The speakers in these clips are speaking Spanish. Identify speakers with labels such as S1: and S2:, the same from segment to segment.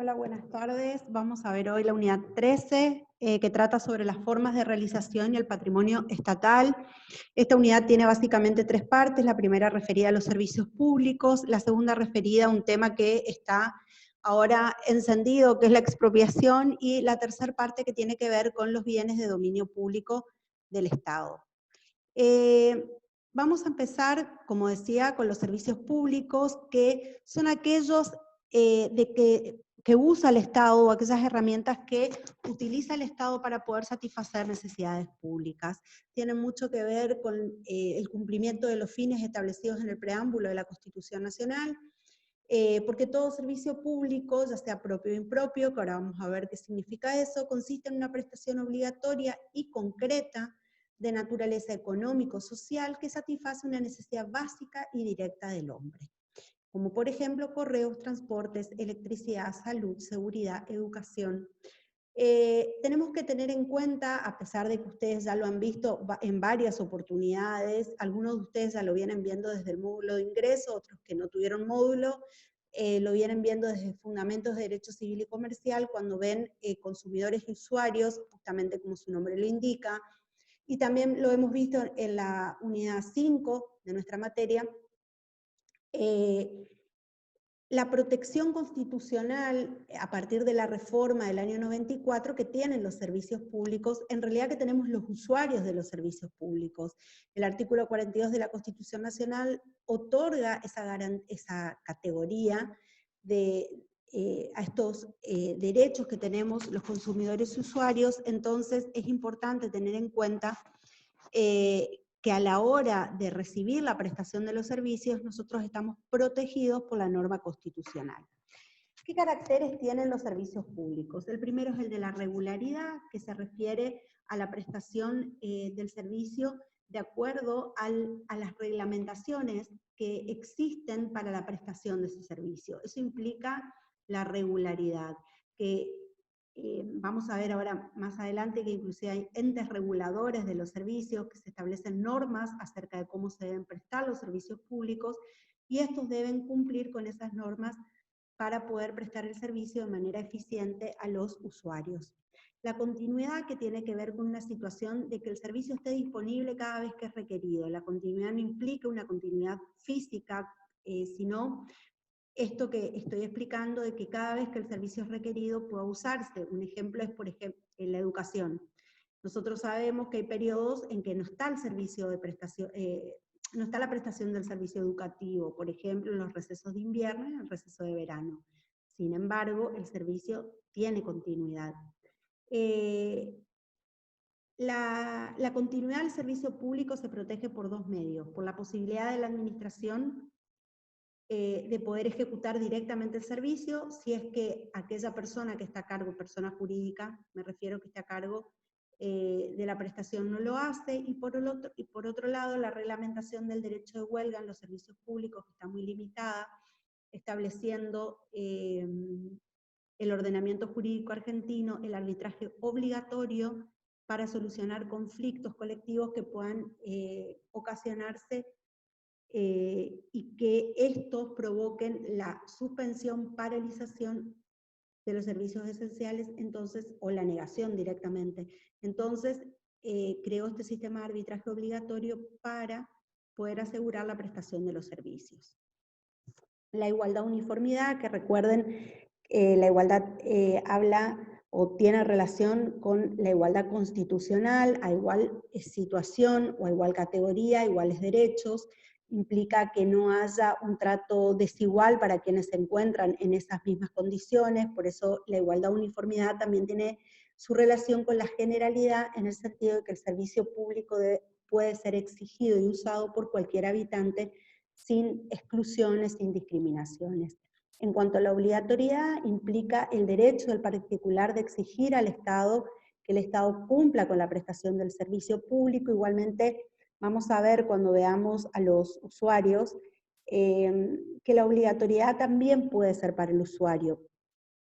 S1: Hola, buenas tardes. Vamos a ver hoy la unidad 13, que trata sobre las formas de realización y el patrimonio estatal. Esta unidad tiene básicamente tres partes. La primera referida a los servicios públicos, la segunda referida a un tema que está ahora encendido, que es la expropiación, y la tercera parte que tiene que ver con los bienes de dominio público del Estado. Vamos a empezar, como decía, con los servicios públicos, que son aquellos que usa el Estado, o aquellas herramientas que utiliza el Estado para poder satisfacer necesidades públicas. Tienen mucho que ver con el cumplimiento de los fines establecidos en el preámbulo de la Constitución Nacional, porque todo servicio público, ya sea propio o impropio, que ahora vamos a ver qué significa eso, consiste en una prestación obligatoria y concreta de naturaleza económico-social que satisface una necesidad básica y directa del hombre, como por ejemplo correos, transportes, electricidad, salud, seguridad, educación. Tenemos que tener en cuenta, a pesar de que ustedes ya lo han visto en varias oportunidades, algunos de ustedes ya lo vienen viendo desde el módulo de ingreso, otros que no tuvieron módulo, lo vienen viendo desde Fundamentos de Derecho Civil y Comercial, cuando ven consumidores y usuarios, justamente como su nombre lo indica, y también lo hemos visto en la unidad 5 de nuestra materia. La protección constitucional a partir de la reforma del año 94 que tienen los servicios públicos, en realidad que tenemos los usuarios de los servicios públicos. El artículo 42 de la Constitución Nacional otorga esa categoría a estos derechos que tenemos los consumidores y usuarios. Entonces es importante tener en cuenta que a la hora de recibir la prestación de los servicios, nosotros estamos protegidos por la norma constitucional. ¿Qué caracteres tienen los servicios públicos? El primero es el de la regularidad, que se refiere a la prestación del servicio de acuerdo a las reglamentaciones que existen para la prestación de ese servicio. Eso implica la regularidad, que vamos a ver ahora más adelante que inclusive hay entes reguladores de los servicios, que se establecen normas acerca de cómo se deben prestar los servicios públicos, y estos deben cumplir con esas normas para poder prestar el servicio de manera eficiente a los usuarios. La continuidad, que tiene que ver con una situación de que el servicio esté disponible cada vez que es requerido. La continuidad no implica una continuidad física, sino esto que estoy explicando, de que cada vez que el servicio es requerido pueda usarse. Un ejemplo es, por ejemplo, en la educación. Nosotros sabemos que hay periodos en que no está el servicio de prestación, no está la prestación del servicio educativo, por ejemplo, en los recesos de invierno y en el receso de verano. Sin embargo, el servicio tiene continuidad. La continuidad del servicio público se protege por dos medios: por la posibilidad de la administración de poder ejecutar directamente el servicio, si es que aquella persona que está a cargo, persona jurídica, me refiero, que está a cargo de la prestación, no lo hace, y por otro lado, la reglamentación del derecho de huelga en los servicios públicos, que está muy limitada, estableciendo el ordenamiento jurídico argentino, el arbitraje obligatorio para solucionar conflictos colectivos que puedan ocasionarse y que estos provoquen la suspensión, paralización de los servicios esenciales, entonces, o la negación directamente. Entonces, creó este sistema de arbitraje obligatorio para poder asegurar la prestación de los servicios. La igualdad uniformidad, que recuerden, la igualdad habla o tiene relación con la igualdad constitucional, a igual situación o a igual categoría, iguales derechos. Implica que no haya un trato desigual para quienes se encuentran en esas mismas condiciones. Por eso la igualdad uniformidad también tiene su relación con la generalidad, en el sentido de que el servicio público puede ser exigido y usado por cualquier habitante sin exclusiones, sin discriminaciones. En cuanto a la obligatoriedad, implica el derecho del particular de exigir al Estado que el Estado cumpla con la prestación del servicio público. Igualmente, vamos a ver cuando veamos a los usuarios que la obligatoriedad también puede ser para el usuario.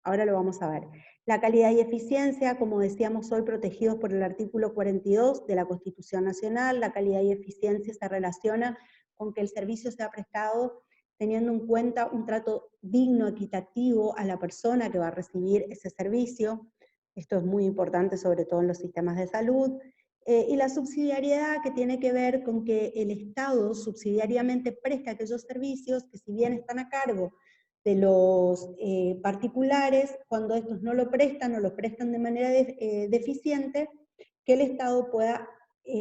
S1: Ahora lo vamos a ver. La calidad y eficiencia, como decíamos hoy, protegidos por el artículo 42 de la Constitución Nacional. La calidad y eficiencia se relaciona con que el servicio sea prestado teniendo en cuenta un trato digno, equitativo a la persona que va a recibir ese servicio. Esto es muy importante, sobre todo en los sistemas de salud. Y la subsidiariedad, que tiene que ver con que el Estado subsidiariamente presta aquellos servicios que, si bien están a cargo de los particulares, cuando estos no lo prestan o lo prestan de manera deficiente, que el Estado pueda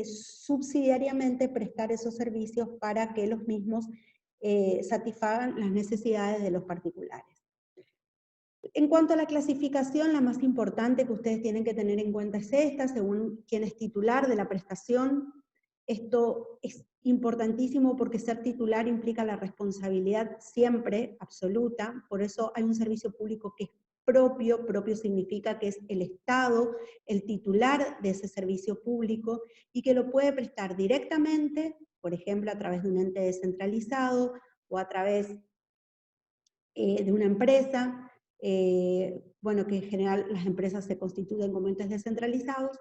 S1: subsidiariamente prestar esos servicios para que los mismos satisfagan las necesidades de los particulares. En cuanto a la clasificación, la más importante que ustedes tienen que tener en cuenta es esta, según quién es titular de la prestación. Esto es importantísimo porque ser titular implica la responsabilidad siempre absoluta, por eso hay un servicio público que es propio. Propio significa que es el Estado el titular de ese servicio público y que lo puede prestar directamente, por ejemplo, a través de un ente descentralizado o a través de una empresa, bueno, que en general las empresas se constituyen como entes descentralizados,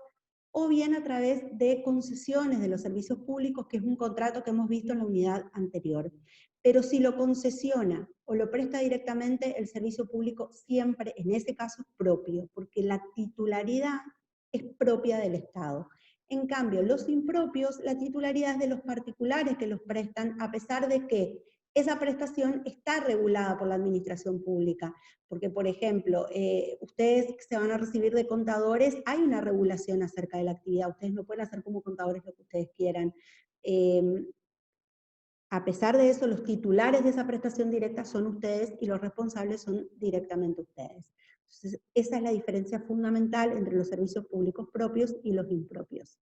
S1: o bien a través de concesiones de los servicios públicos, que es un contrato que hemos visto en la unidad anterior. Pero si lo concesiona o lo presta directamente, el servicio público siempre, en ese caso, es propio, porque la titularidad es propia del Estado. En cambio, los impropios, la titularidad es de los particulares que los prestan, a pesar de que esa prestación está regulada por la administración pública, porque, por ejemplo, ustedes se van a recibir de contadores, hay una regulación acerca de la actividad, ustedes no pueden hacer como contadores lo que ustedes quieran. A pesar de eso, los titulares de esa prestación directa son ustedes y los responsables son directamente ustedes. Entonces, esa es la diferencia fundamental entre los servicios públicos propios y los impropios.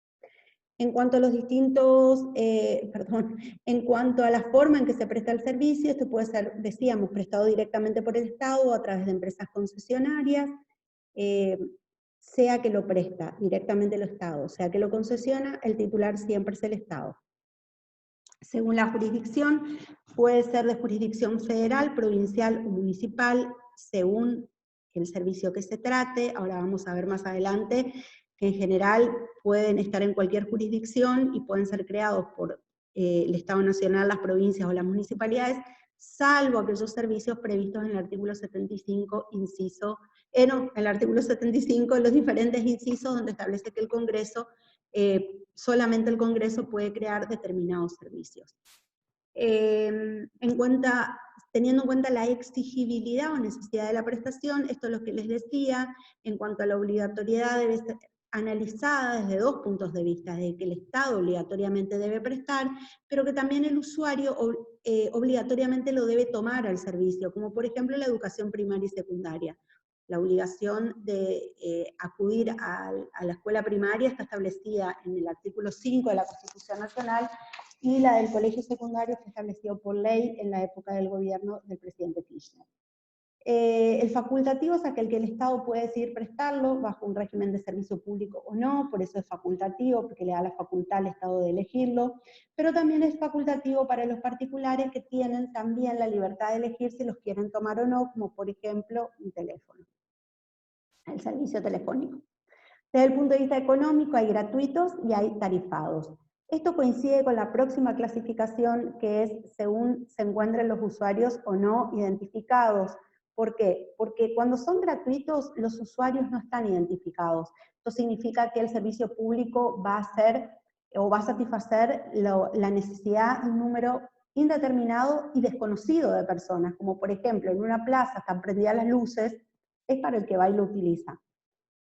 S1: En cuanto a los distintos, en cuanto a la forma en que se presta el servicio, esto puede ser, decíamos, prestado directamente por el Estado o a través de empresas concesionarias, sea que lo presta directamente el Estado, sea que lo concesiona, el titular siempre es el Estado. Según la jurisdicción, puede ser de jurisdicción federal, provincial o municipal, según el servicio que se trate. Ahora vamos a ver más adelante que en general pueden estar en cualquier jurisdicción y pueden ser creados por el Estado Nacional, las provincias o las municipalidades, salvo aquellos servicios previstos en el artículo 75, inciso, en el artículo 75, los diferentes incisos donde establece que el Congreso, solamente el Congreso puede crear determinados servicios. Teniendo en cuenta la exigibilidad o necesidad de la prestación, esto es lo que les decía, en cuanto a la obligatoriedad debe ser analizada desde dos puntos de vista, de que el Estado obligatoriamente debe prestar, pero que también el usuario obligatoriamente lo debe tomar al servicio, como por ejemplo la educación primaria y secundaria. La obligación de acudir a la escuela primaria está establecida en el artículo 5 de la Constitución Nacional, y la del colegio secundario fue establecido por ley en la época del gobierno del presidente Kirchner. El facultativo es aquel que el Estado puede decidir prestarlo bajo un régimen de servicio público o no, por eso es facultativo, porque le da la facultad al Estado de elegirlo, pero también es facultativo para los particulares que tienen también la libertad de elegir si los quieren tomar o no, como por ejemplo un teléfono, el servicio telefónico. Desde el punto de vista económico hay gratuitos y hay tarifados. Esto coincide con la próxima clasificación, que es según se encuentren los usuarios o no identificados. ¿Por qué? Porque cuando son gratuitos los usuarios no están identificados. Esto significa que el servicio público va a hacer o va a satisfacer la necesidad de un número indeterminado y desconocido de personas, como por ejemplo en una plaza están prendidas las luces, es para el que va y lo utiliza.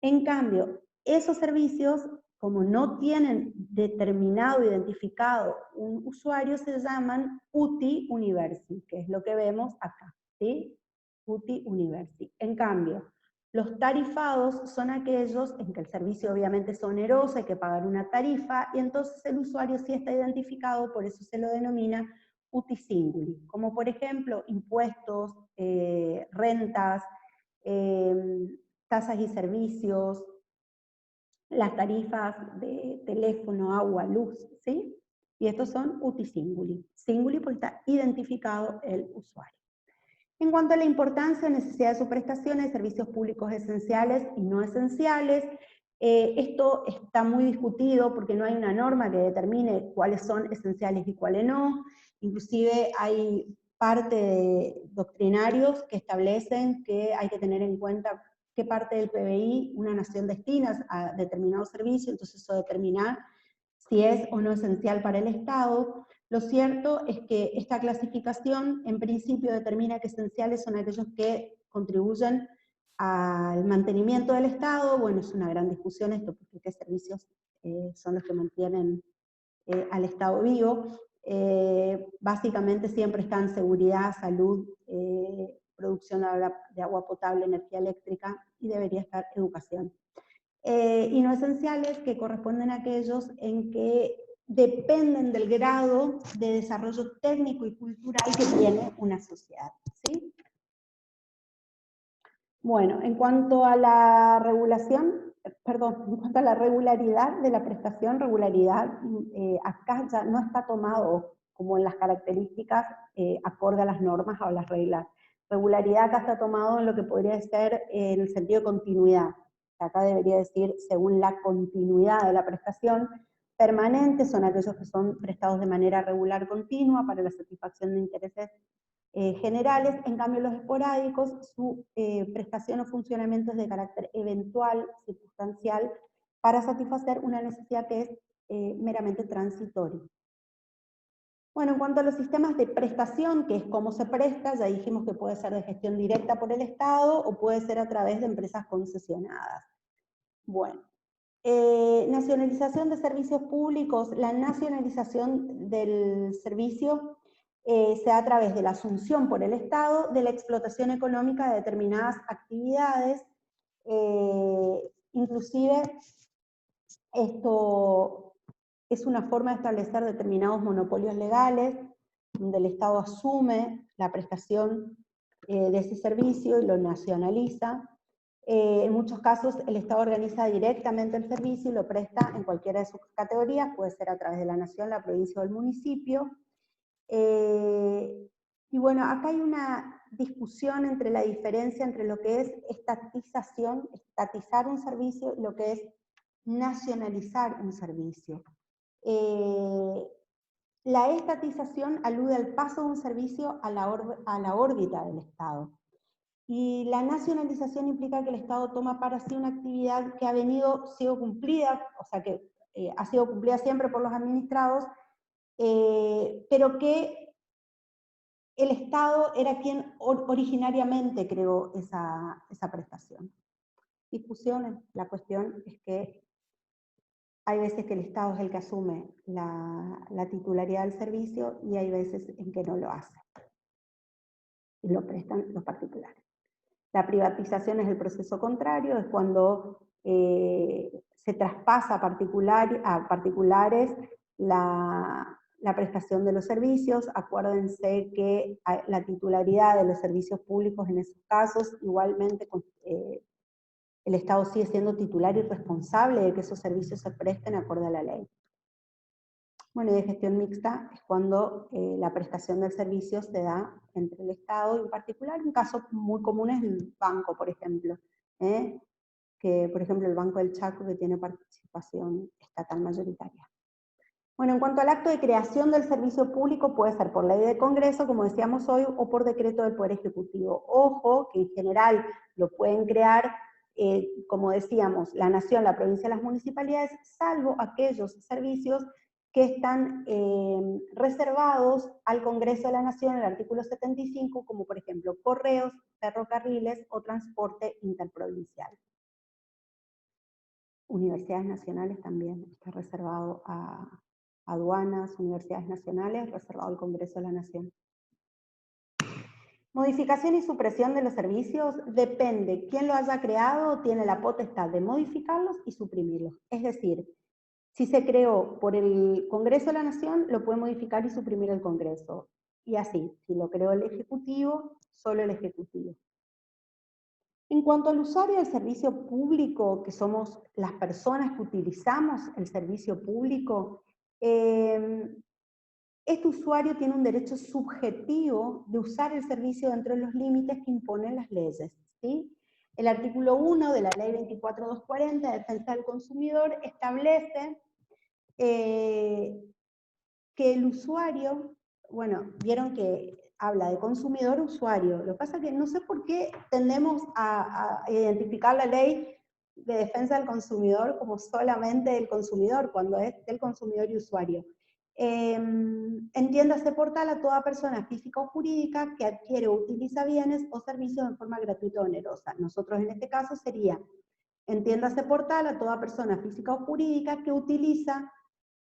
S1: En cambio, esos servicios, como no tienen determinado, identificado un usuario, se llaman UTI Universi, que es lo que vemos acá, ¿sí? UTI Universi. En cambio, los tarifados son aquellos en que el servicio obviamente es oneroso, hay que pagar una tarifa, y entonces el usuario sí está identificado, por eso se lo denomina UTI Singuli, como por ejemplo impuestos, rentas, tasas y servicios, las tarifas de teléfono, agua, luz, ¿sí? Y estos son UTI Singuli. Singuli porque está identificado el usuario. En cuanto a la importancia y necesidad de su prestación de servicios públicos esenciales y no esenciales, esto está muy discutido porque no hay una norma que determine cuáles son esenciales y cuáles no. Inclusive hay parte de doctrinarios que establecen que hay que tener en cuenta qué parte del PBI una nación destina a determinado servicio, entonces eso determina si es o no esencial para el Estado. Lo cierto es que esta clasificación en principio determina que esenciales son aquellos que contribuyen al mantenimiento del Estado. Bueno, es una gran discusión esto, porque qué servicios son los que mantienen al Estado vivo. Básicamente siempre están seguridad, salud, producción de agua potable, energía eléctrica, y debería estar educación. Y no esenciales, que corresponden a aquellos en que dependen del grado de desarrollo técnico y cultural que tiene una sociedad, ¿sí? Bueno, en cuanto a la regulación, en cuanto a la regularidad de la prestación, acá ya no está tomado como en las características acorde a las normas o a las reglas. Regularidad acá está tomado en lo que podría ser en el sentido de continuidad. Acá debería decir según la continuidad de la prestación. Permanentes son aquellos que son prestados de manera regular continua para la satisfacción de intereses generales. En cambio los esporádicos, su prestación o funcionamiento es de carácter eventual, circunstancial, para satisfacer una necesidad que es meramente transitoria. Bueno, en cuanto a los sistemas de prestación, que es cómo se presta, ya dijimos que puede ser de gestión directa por el Estado o puede ser a través de empresas concesionadas. Bueno, nacionalización de servicios públicos. La nacionalización del servicio se da a través de la asunción por el Estado de la explotación económica de determinadas actividades. Inclusive esto es una forma de establecer determinados monopolios legales, donde el Estado asume la prestación de ese servicio y lo nacionaliza. En muchos casos el Estado organiza directamente el servicio y lo presta en cualquiera de sus categorías, puede ser a través de la nación, la provincia o el municipio. Y bueno, acá hay una discusión entre la diferencia entre lo que es estatización, estatizar un servicio, y lo que es nacionalizar un servicio. La estatización alude al paso de un servicio a la órbita del Estado. Y la nacionalización implica que el Estado toma para sí una actividad que ha sido cumplida, o sea que ha sido cumplida siempre por los administrados, pero que el Estado era quien originariamente creó esa prestación. Discusiones, la cuestión es que hay veces que el Estado es el que asume la titularidad del servicio y hay veces en que no lo hace. Y lo prestan los particulares. La privatización es el proceso contrario, es cuando se traspasa a particulares la prestación de los servicios. Acuérdense que la titularidad de los servicios públicos en esos casos, igualmente el Estado sigue siendo titular y responsable de que esos servicios se presten acorde a la ley. Bueno, y de gestión mixta es cuando la prestación del servicio se da entre el Estado y un particular. Un caso muy común es el banco, por ejemplo, que por ejemplo el Banco del Chaco, que tiene participación estatal mayoritaria. Bueno, en cuanto al acto de creación del servicio público, puede ser por ley de Congreso, como decíamos hoy, o por decreto del Poder Ejecutivo. Ojo, que en general lo pueden crear, como decíamos, la nación, la provincia y las municipalidades, salvo aquellos servicios que están reservados al Congreso de la Nación en el artículo 75, como por ejemplo correos, ferrocarriles o transporte interprovincial. Universidades nacionales también está reservado a aduanas, universidades nacionales, reservado al Congreso de la Nación. Modificación y supresión de los servicios depende. Quien lo haya creado tiene la potestad de modificarlos y suprimirlos. Es decir, si se creó por el Congreso de la Nación, lo puede modificar y suprimir el Congreso. Y así, si lo creó el Ejecutivo, solo el Ejecutivo. En cuanto al usuario del servicio público, que somos las personas que utilizamos el servicio público, este usuario tiene un derecho subjetivo de usar el servicio dentro de los límites que imponen las leyes, ¿sí? El artículo 1 de la Ley 24.240 de Defensa del Consumidor establece que el usuario, bueno, vieron que habla de consumidor-usuario. Lo que pasa es que no sé por qué tendemos a identificar la ley de defensa del consumidor como solamente el consumidor, cuando es del consumidor y usuario. Entiéndase portal a toda persona física o jurídica que adquiere o utiliza bienes o servicios en forma gratuita o onerosa. Nosotros en este caso sería, entiéndase portal a toda persona física o jurídica que utiliza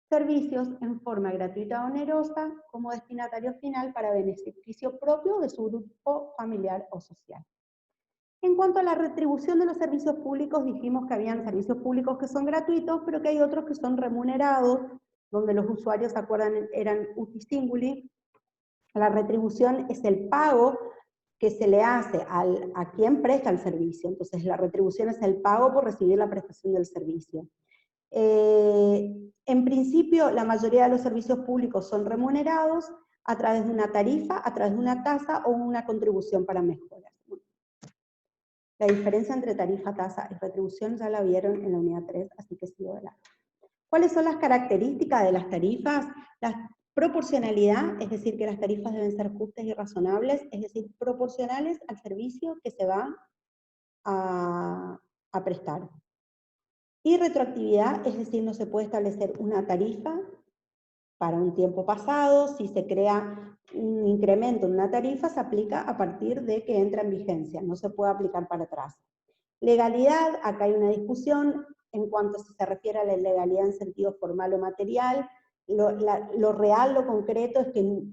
S1: servicios en forma gratuita o onerosa como destinatario final para beneficio propio de su grupo familiar o social. En cuanto a la retribución de los servicios públicos, dijimos que habían servicios públicos que son gratuitos, pero que hay otros que son remunerados, donde los usuarios, ¿se acuerdan? Eran uti singuli. La retribución es el pago que se le hace a quien presta el servicio. Entonces, la retribución es el pago por recibir la prestación del servicio. En principio, la mayoría de los servicios públicos son remunerados a través de una tarifa, a través de una tasa o una contribución para mejoras. La diferencia entre tarifa, tasa y retribución ya la vieron en la unidad 3, así que sigo de largo. ¿Cuáles son las características de las tarifas? La proporcionalidad, es decir, que las tarifas deben ser justas y razonables, es decir, proporcionales al servicio que se va a prestar. Y retroactividad, es decir, no se puede establecer una tarifa para un tiempo pasado. Si se crea un incremento en una tarifa, se aplica a partir de que entra en vigencia, no se puede aplicar para atrás. Legalidad, acá hay una discusión en cuanto si se refiere a la legalidad en sentido formal o material. Lo real, lo concreto es que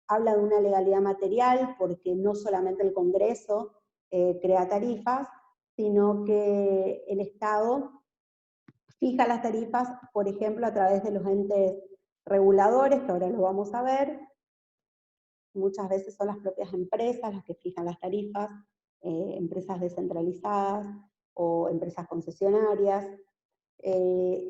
S1: habla de una legalidad material, porque no solamente el Congreso crea tarifas, sino que el Estado fija las tarifas, por ejemplo, a través de los entes reguladores, que ahora lo vamos a ver. Muchas veces son las propias empresas las que fijan las tarifas, empresas descentralizadas o empresas concesionarias.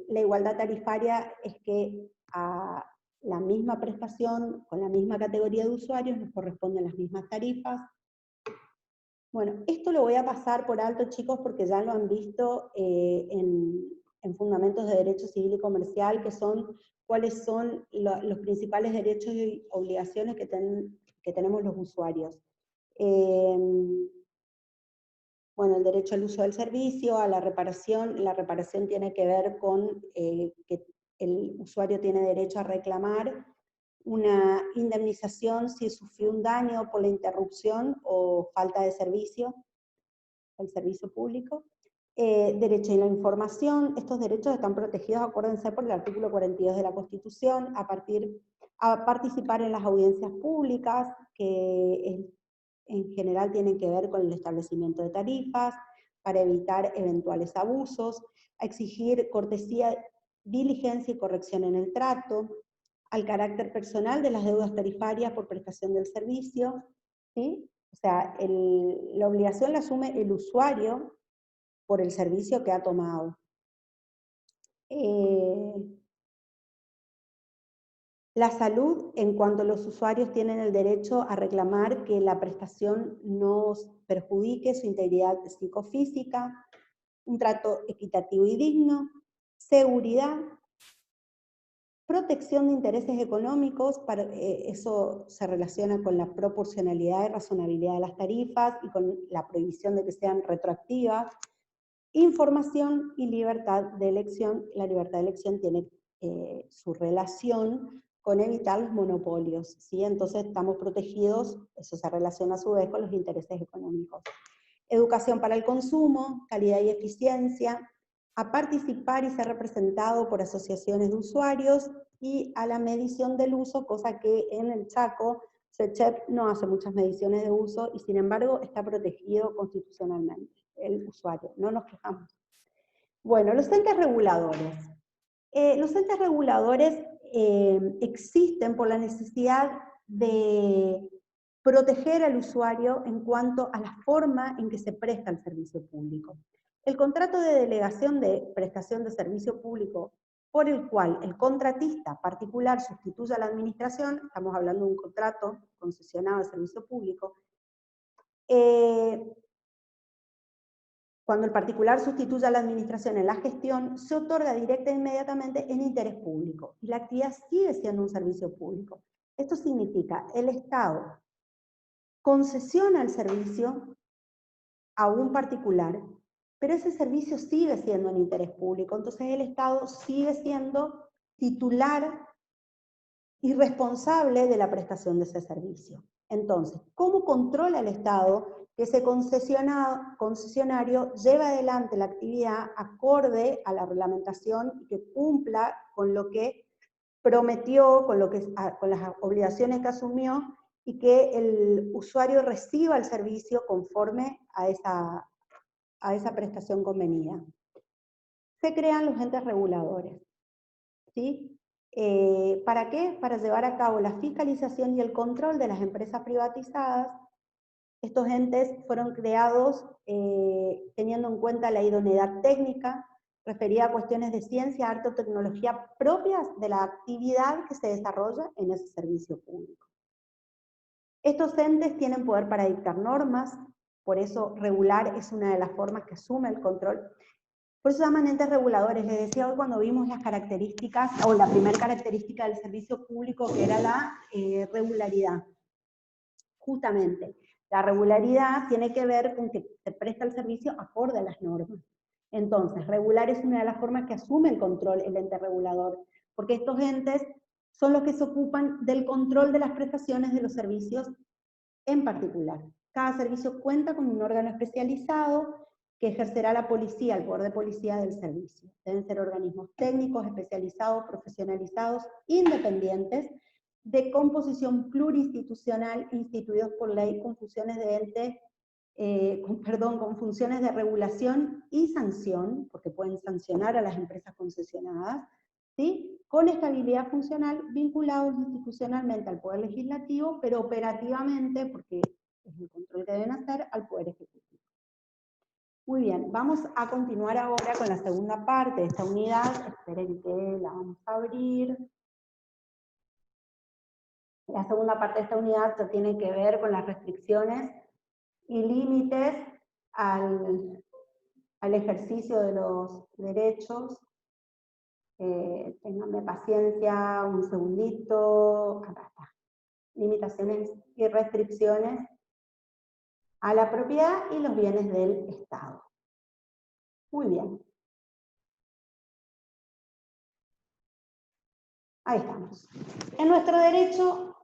S1: La igualdad tarifaria es que a la misma prestación, con la misma categoría de usuarios, nos corresponden las mismas tarifas. Bueno, esto lo voy a pasar por alto, chicos, porque ya lo han visto en Fundamentos de Derecho Civil y Comercial, que son cuáles son los principales derechos y obligaciones que tenemos los usuarios. Bueno, el derecho al uso del servicio, a la reparación tiene que ver con que el usuario tiene derecho a reclamar una indemnización si sufrió un daño por la interrupción o falta de servicio, el servicio público. Derecho a la información, estos derechos están protegidos, acuérdense, por el artículo 42 de la Constitución, a participar en las audiencias públicas, que en general tienen que ver con el establecimiento de tarifas, para evitar eventuales abusos, a exigir cortesía, diligencia y corrección en el trato, al carácter personal de las deudas tarifarias por prestación del servicio, ¿sí? O sea, la obligación la asume el usuario por el servicio que ha tomado. La salud, en cuanto los usuarios tienen el derecho a reclamar que la prestación no perjudique su integridad psicofísica, un trato equitativo y digno, seguridad, protección de intereses económicos, eso se relaciona con la proporcionalidad y razonabilidad de las tarifas y con la prohibición de que sean retroactivas, información y libertad de elección. La libertad de elección tiene su relación con evitar los monopolios, ¿sí? Entonces estamos protegidos, eso se relaciona a su vez con los intereses económicos. Educación para el consumo, calidad y eficiencia, a participar y ser representado por asociaciones de usuarios y a la medición del uso, cosa que en el Chaco, SECHEP no hace muchas mediciones de uso y sin embargo está protegido constitucionalmente el usuario, no nos quejamos. Bueno, los entes reguladores. Los entes reguladores existen por la necesidad de proteger al usuario en cuanto a la forma en que se presta el servicio público. El contrato de delegación de prestación de servicio público por el cual el contratista particular sustituye a la administración, estamos hablando de un contrato concesionado de servicio público, cuando el particular sustituye a la administración en la gestión, se otorga directa e inmediatamente en interés público, y la actividad sigue siendo un servicio público. Esto significa, el Estado concesiona el servicio a un particular, pero ese servicio sigue siendo en interés público, entonces el Estado sigue siendo titular y responsable de la prestación de ese servicio. Entonces, ¿cómo controla el Estado que ese concesionario lleve adelante la actividad acorde a la reglamentación y que cumpla con lo que prometió, con las obligaciones que asumió, y que el usuario reciba el servicio conforme a esa prestación convenida? Se crean los entes reguladores, ¿sí? ¿Para qué? Para llevar a cabo la fiscalización y el control de las empresas privatizadas. Estos entes fueron creados teniendo en cuenta la idoneidad técnica, referida a cuestiones de ciencia, arte o tecnología propias de la actividad que se desarrolla en ese servicio público. Estos entes tienen poder para dictar normas, por eso regular es una de las formas que asume el control. Por eso se llaman entes reguladores. Les decía hoy cuando vimos las características, o la primera característica del servicio público, que era la regularidad. Justamente, la regularidad tiene que ver con que se presta el servicio acorde a las normas. Entonces, regular es una de las formas que asume el control el ente regulador, porque estos entes son los que se ocupan del control de las prestaciones de los servicios en particular. Cada servicio cuenta con un órgano especializado que ejercerá la policía, el poder de policía del servicio. Deben ser organismos técnicos, especializados, profesionalizados, independientes, de composición plurinstitucional, instituidos por ley con funciones de ente, con funciones de regulación y sanción, porque pueden sancionar a las empresas concesionadas, ¿sí? Con estabilidad funcional, vinculados institucionalmente al Poder Legislativo, pero operativamente, porque es el control que deben hacer, al Poder Ejecutivo. Muy bien, vamos a continuar ahora con la segunda parte de esta unidad. Esperen que la vamos a abrir. La segunda parte de esta unidad se tiene que ver con las restricciones y límites al ejercicio de los derechos. Ténganme paciencia, un segundito. Acá está. Limitaciones y restricciones a la propiedad y los bienes del Estado. Muy bien. Ahí estamos. En nuestro derecho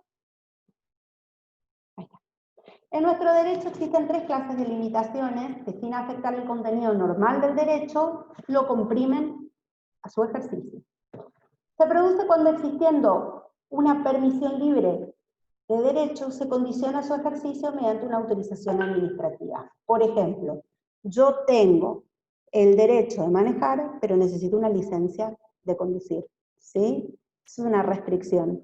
S1: existen tres clases de limitaciones que, sin afectar el contenido normal del derecho, lo comprimen a su ejercicio. Se produce cuando, existiendo una permisión libre de derecho, se condiciona su ejercicio mediante una autorización administrativa. Por ejemplo, yo tengo el derecho de manejar, pero necesito una licencia de conducir, ¿sí? Es una restricción.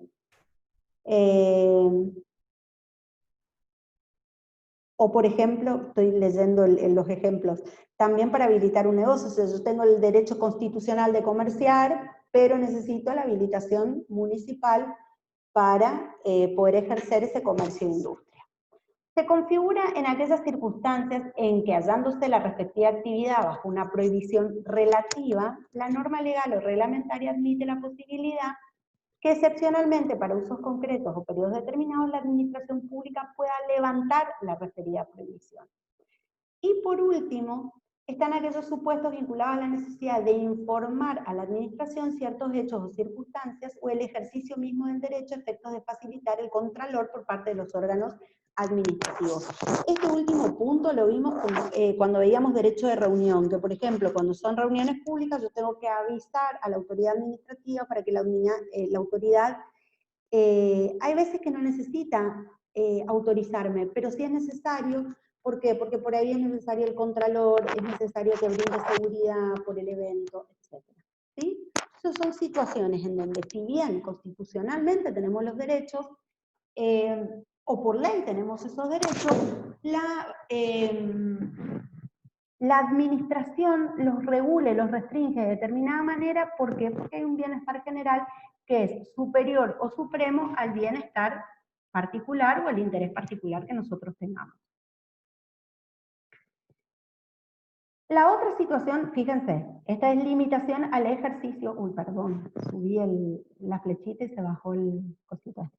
S1: O, por ejemplo, estoy leyendo los ejemplos, también para habilitar un negocio. O sea, yo tengo el derecho constitucional de comerciar, pero necesito la habilitación municipal para poder ejercer ese comercio e industria. Se configura en aquellas circunstancias en que, hallándose la respectiva actividad bajo una prohibición relativa, la norma legal o reglamentaria admite la posibilidad que excepcionalmente para usos concretos o periodos determinados la administración pública pueda levantar la referida prohibición. Y por último, están aquellos supuestos vinculados a la necesidad de informar a la administración ciertos hechos o circunstancias o el ejercicio mismo del derecho a efectos de facilitar el contralor por parte de los órganos administrativos. Este último punto lo vimos cuando veíamos derecho de reunión, que por ejemplo, cuando son reuniones públicas yo tengo que avisar a la autoridad administrativa para que la autoridad, hay veces que no necesita autorizarme, pero sí es necesario. ¿Por qué? Porque por ahí es necesario el contralor, es necesario que brinde seguridad por el evento, etc. ¿Sí? Esas son situaciones en donde, si bien constitucionalmente tenemos los derechos, o por ley tenemos esos derechos, la administración los regule, los restringe de determinada manera. ¿Por qué? Porque hay un bienestar general que es superior o supremo al bienestar particular o al interés particular que nosotros tengamos. La otra situación, fíjense, esta es limitación al ejercicio, subí la flechita y se bajó el cosito.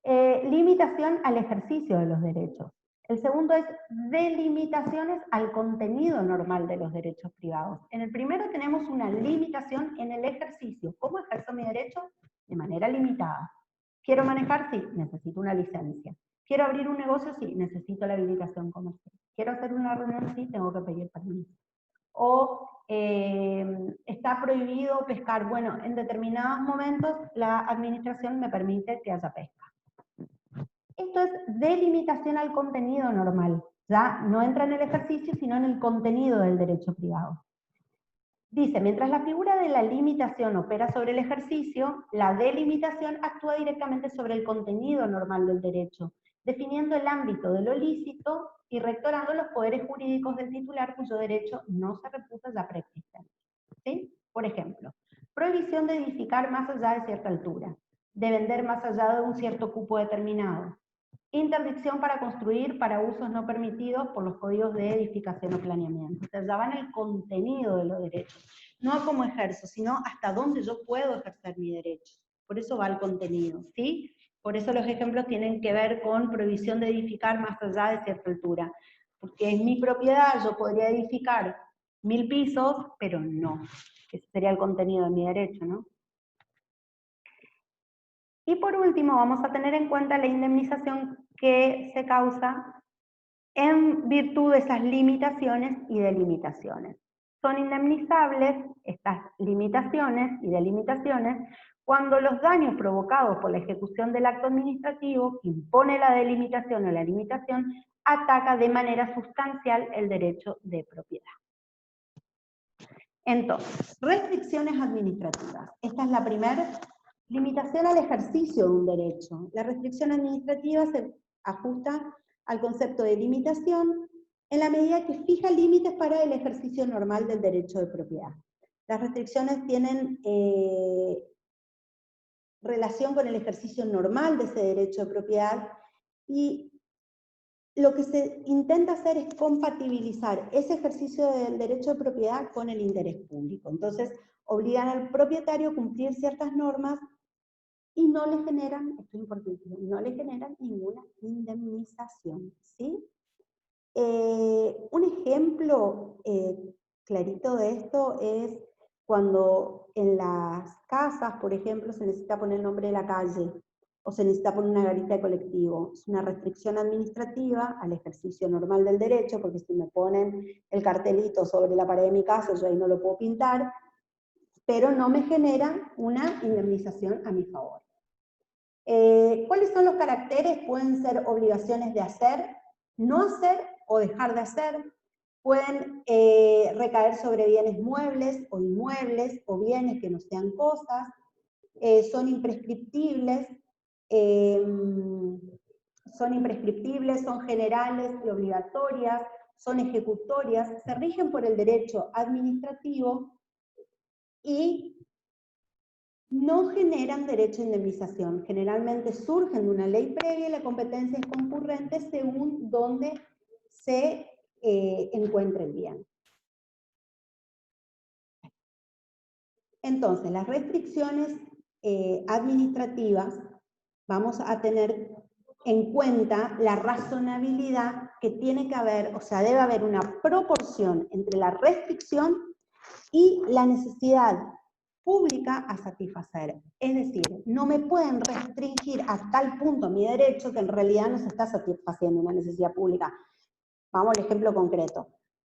S1: Limitación al ejercicio de los derechos. El segundo es delimitaciones al contenido normal de los derechos privados. En el primero tenemos una limitación en el ejercicio. ¿Cómo ejerzo mi derecho? De manera limitada. ¿Quiero manejar? Sí, necesito una licencia. ¿Quiero abrir un negocio? Sí, necesito la habilitación comercial. ¿Quiero hacer una reunión? Sí, tengo que pedir permiso. O está prohibido pescar. Bueno, en determinados momentos la administración me permite que haya pesca. Esto es delimitación al contenido normal. Ya no entra en el ejercicio, sino en el contenido del derecho privado. Dice, mientras la figura de la limitación opera sobre el ejercicio, la delimitación actúa directamente sobre el contenido normal del derecho, definiendo el ámbito de lo lícito y rectorando los poderes jurídicos del titular cuyo derecho no se reputa ya preexistente. ¿Sí? Por ejemplo, prohibición de edificar más allá de cierta altura, de vender más allá de un cierto cupo determinado, interdicción para construir para usos no permitidos por los códigos de edificación o planeamiento. O sea, ya va en el contenido de los derechos. No a cómo ejerzo, sino hasta dónde yo puedo ejercer mi derecho. Por eso va el contenido, ¿sí? Por eso los ejemplos tienen que ver con prohibición de edificar más allá de cierta altura. Porque es mi propiedad, yo podría edificar 1000 pisos, pero no. Ese sería el contenido de mi derecho, ¿no? Y por último, vamos a tener en cuenta la indemnización que se causa en virtud de esas limitaciones y delimitaciones. Son indemnizables estas limitaciones y delimitaciones cuando los daños provocados por la ejecución del acto administrativo que impone la delimitación o la limitación ataca de manera sustancial el derecho de propiedad. Entonces, restricciones administrativas. Esta es la primera. Limitación al ejercicio de un derecho. La restricción administrativa se ajusta al concepto de limitación en la medida que fija límites para el ejercicio normal del derecho de propiedad. Las restricciones tienen relación con el ejercicio normal de ese derecho de propiedad y lo que se intenta hacer es compatibilizar ese ejercicio del derecho de propiedad con el interés público. Entonces, obligan al propietario a cumplir ciertas normas y no le generan, esto es importantísimo, no le generan ninguna indemnización, ¿sí? Un ejemplo clarito de esto es cuando en las casas, por ejemplo, se necesita poner el nombre de la calle, o se necesita poner una garita de colectivo. Es una restricción administrativa al ejercicio normal del derecho, porque si me ponen el cartelito sobre la pared de mi casa, yo ahí no lo puedo pintar, pero no me generan una indemnización a mi favor. ¿Cuáles son los caracteres? Pueden ser obligaciones de hacer, no hacer o dejar de hacer. Pueden recaer sobre bienes muebles o inmuebles o bienes que no sean cosas. Son imprescriptibles, son generales y obligatorias, son ejecutorias, se rigen por el derecho administrativo y no generan derecho a indemnización. Generalmente surgen de una ley previa y la competencia es concurrente según donde se encuentre el bien. Entonces, las restricciones administrativas, vamos a tener en cuenta la razonabilidad que tiene que haber, o sea, debe haber una proporción entre la restricción y la necesidad pública a satisfacer. Es decir, no me pueden restringir a tal punto mi derecho que en realidad no se está satisfaciendo una necesidad pública. Vamos al ejemplo concreto.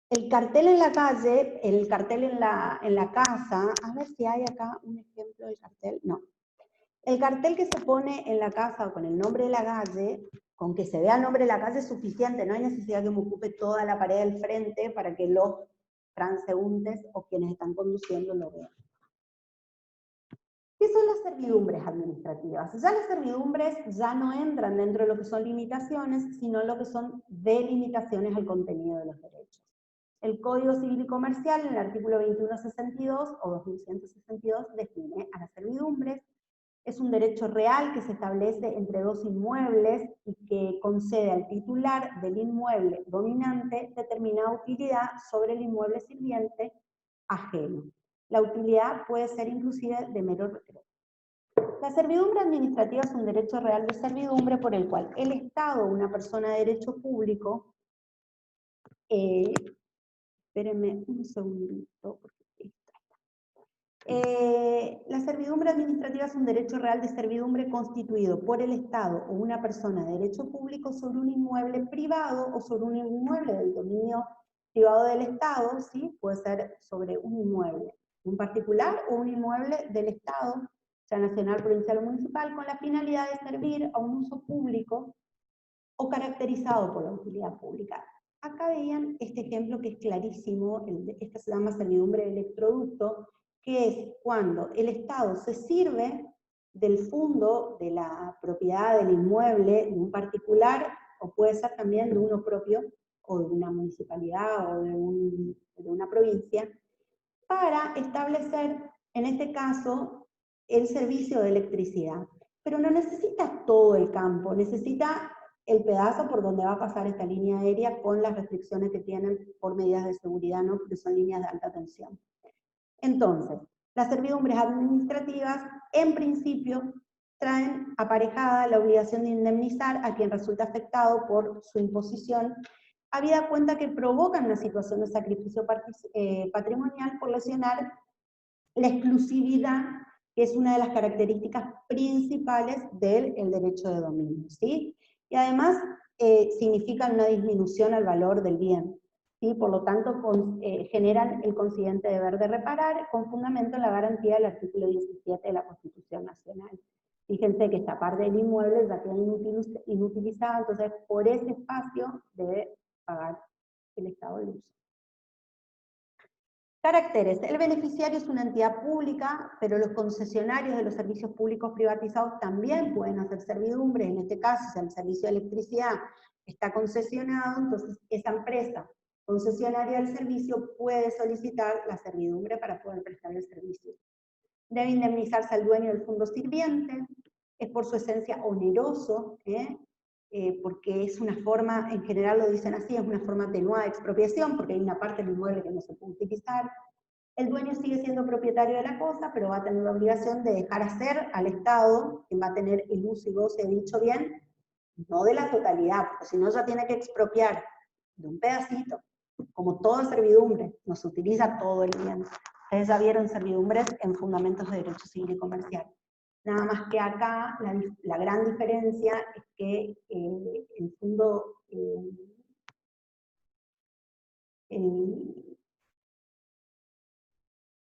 S1: El cartel en la calle, el cartel en la casa, a ver si hay acá un ejemplo del cartel, no. El cartel que se pone en la casa con el nombre de la calle, con que se vea el nombre de la calle es suficiente, no hay necesidad que me ocupe toda la pared del frente para que los transeúntes o quienes están conduciendo lo vean. ¿Qué son las servidumbres administrativas? Ya las servidumbres ya no entran dentro de lo que son limitaciones, sino lo que son delimitaciones al contenido de los derechos. El Código Civil y Comercial, en el artículo 2162 o 2162, define a las servidumbres. Es un derecho real que se establece entre dos inmuebles y que concede al titular del inmueble dominante determinada utilidad sobre el inmueble sirviente ajeno. La utilidad puede ser inclusive de mero recreo. La servidumbre administrativa es un derecho real de servidumbre por el cual el Estado, una persona de derecho público, espérenme un segundito, porque la servidumbre administrativa es un derecho real de servidumbre constituido por el Estado o una persona de derecho público sobre un inmueble privado o sobre un inmueble del dominio privado del Estado, ¿sí? Puede ser sobre un inmueble, un particular o un inmueble del Estado, sea nacional, provincial o municipal, con la finalidad de servir a un uso público o caracterizado por la utilidad pública. Acá veían este ejemplo que es clarísimo, esta se llama servidumbre de electroducto, que es cuando el Estado se sirve del fondo de la propiedad del inmueble de un particular, o puede ser también de uno propio, o de una municipalidad, o de una provincia, para establecer, en este caso, el servicio de electricidad. Pero no necesita todo el campo, necesita el pedazo por donde va a pasar esta línea aérea con las restricciones que tienen por medidas de seguridad, ¿no? Porque son líneas de alta tensión. Entonces, las servidumbres administrativas, en principio, traen aparejada la obligación de indemnizar a quien resulta afectado por su imposición, habida cuenta que provocan una situación de sacrificio patrimonial por lesionar la exclusividad, que es una de las características principales del derecho de dominio, ¿sí? Y además significan una disminución al valor del bien, ¿sí? Por lo tanto, generan el consiguiente deber de reparar con fundamento en la garantía del artículo 17 de la Constitución Nacional. Fíjense que esta parte del inmueble ya queda inutilizada, entonces por ese espacio debe pagar el Estado el uso. Caracteres. El beneficiario es una entidad pública, pero los concesionarios de los servicios públicos privatizados también pueden hacer servidumbre. En este caso, si el servicio de electricidad está concesionado, entonces esa empresa concesionaria del servicio puede solicitar la servidumbre para poder prestar el servicio. Debe indemnizarse al dueño del fondo sirviente, es por su esencia oneroso, porque es una forma, en general lo dicen así, es una forma atenuada de expropiación, porque hay una parte del inmueble que no se puede utilizar. El dueño sigue siendo propietario de la cosa, pero va a tener la obligación de dejar hacer al Estado, quien va a tener el uso y goce de dicho bien, no de la totalidad, porque si no ya tiene que expropiar de un pedacito, como toda servidumbre, no se utiliza todo el bien. Ustedes ya vieron servidumbres en fundamentos de derecho civil y comercial. Nada más que acá la gran diferencia es que el fondo,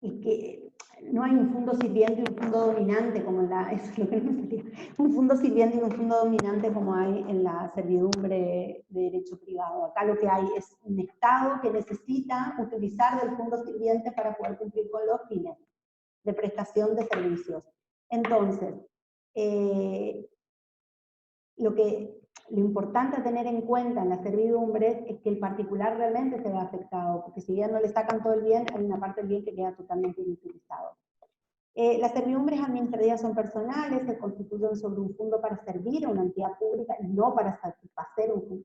S1: y que no hay un fondo sirviente y un fondo dominante como en la, eso es lo que no me salía, un fondo sirviente y un fondo dominante como hay en la servidumbre de derecho privado. Acá lo que hay es un Estado que necesita utilizar del fondo sirviente para poder cumplir con los fines de prestación de servicios. Entonces, lo importante a tener en cuenta en las servidumbres es que el particular realmente se ve afectado, porque si bien no le sacan todo el bien, hay una parte del bien que queda totalmente inutilizado. Las servidumbres administrativas son personales, se constituyen sobre un fondo para servir a una entidad pública y no para satisfacer un fin.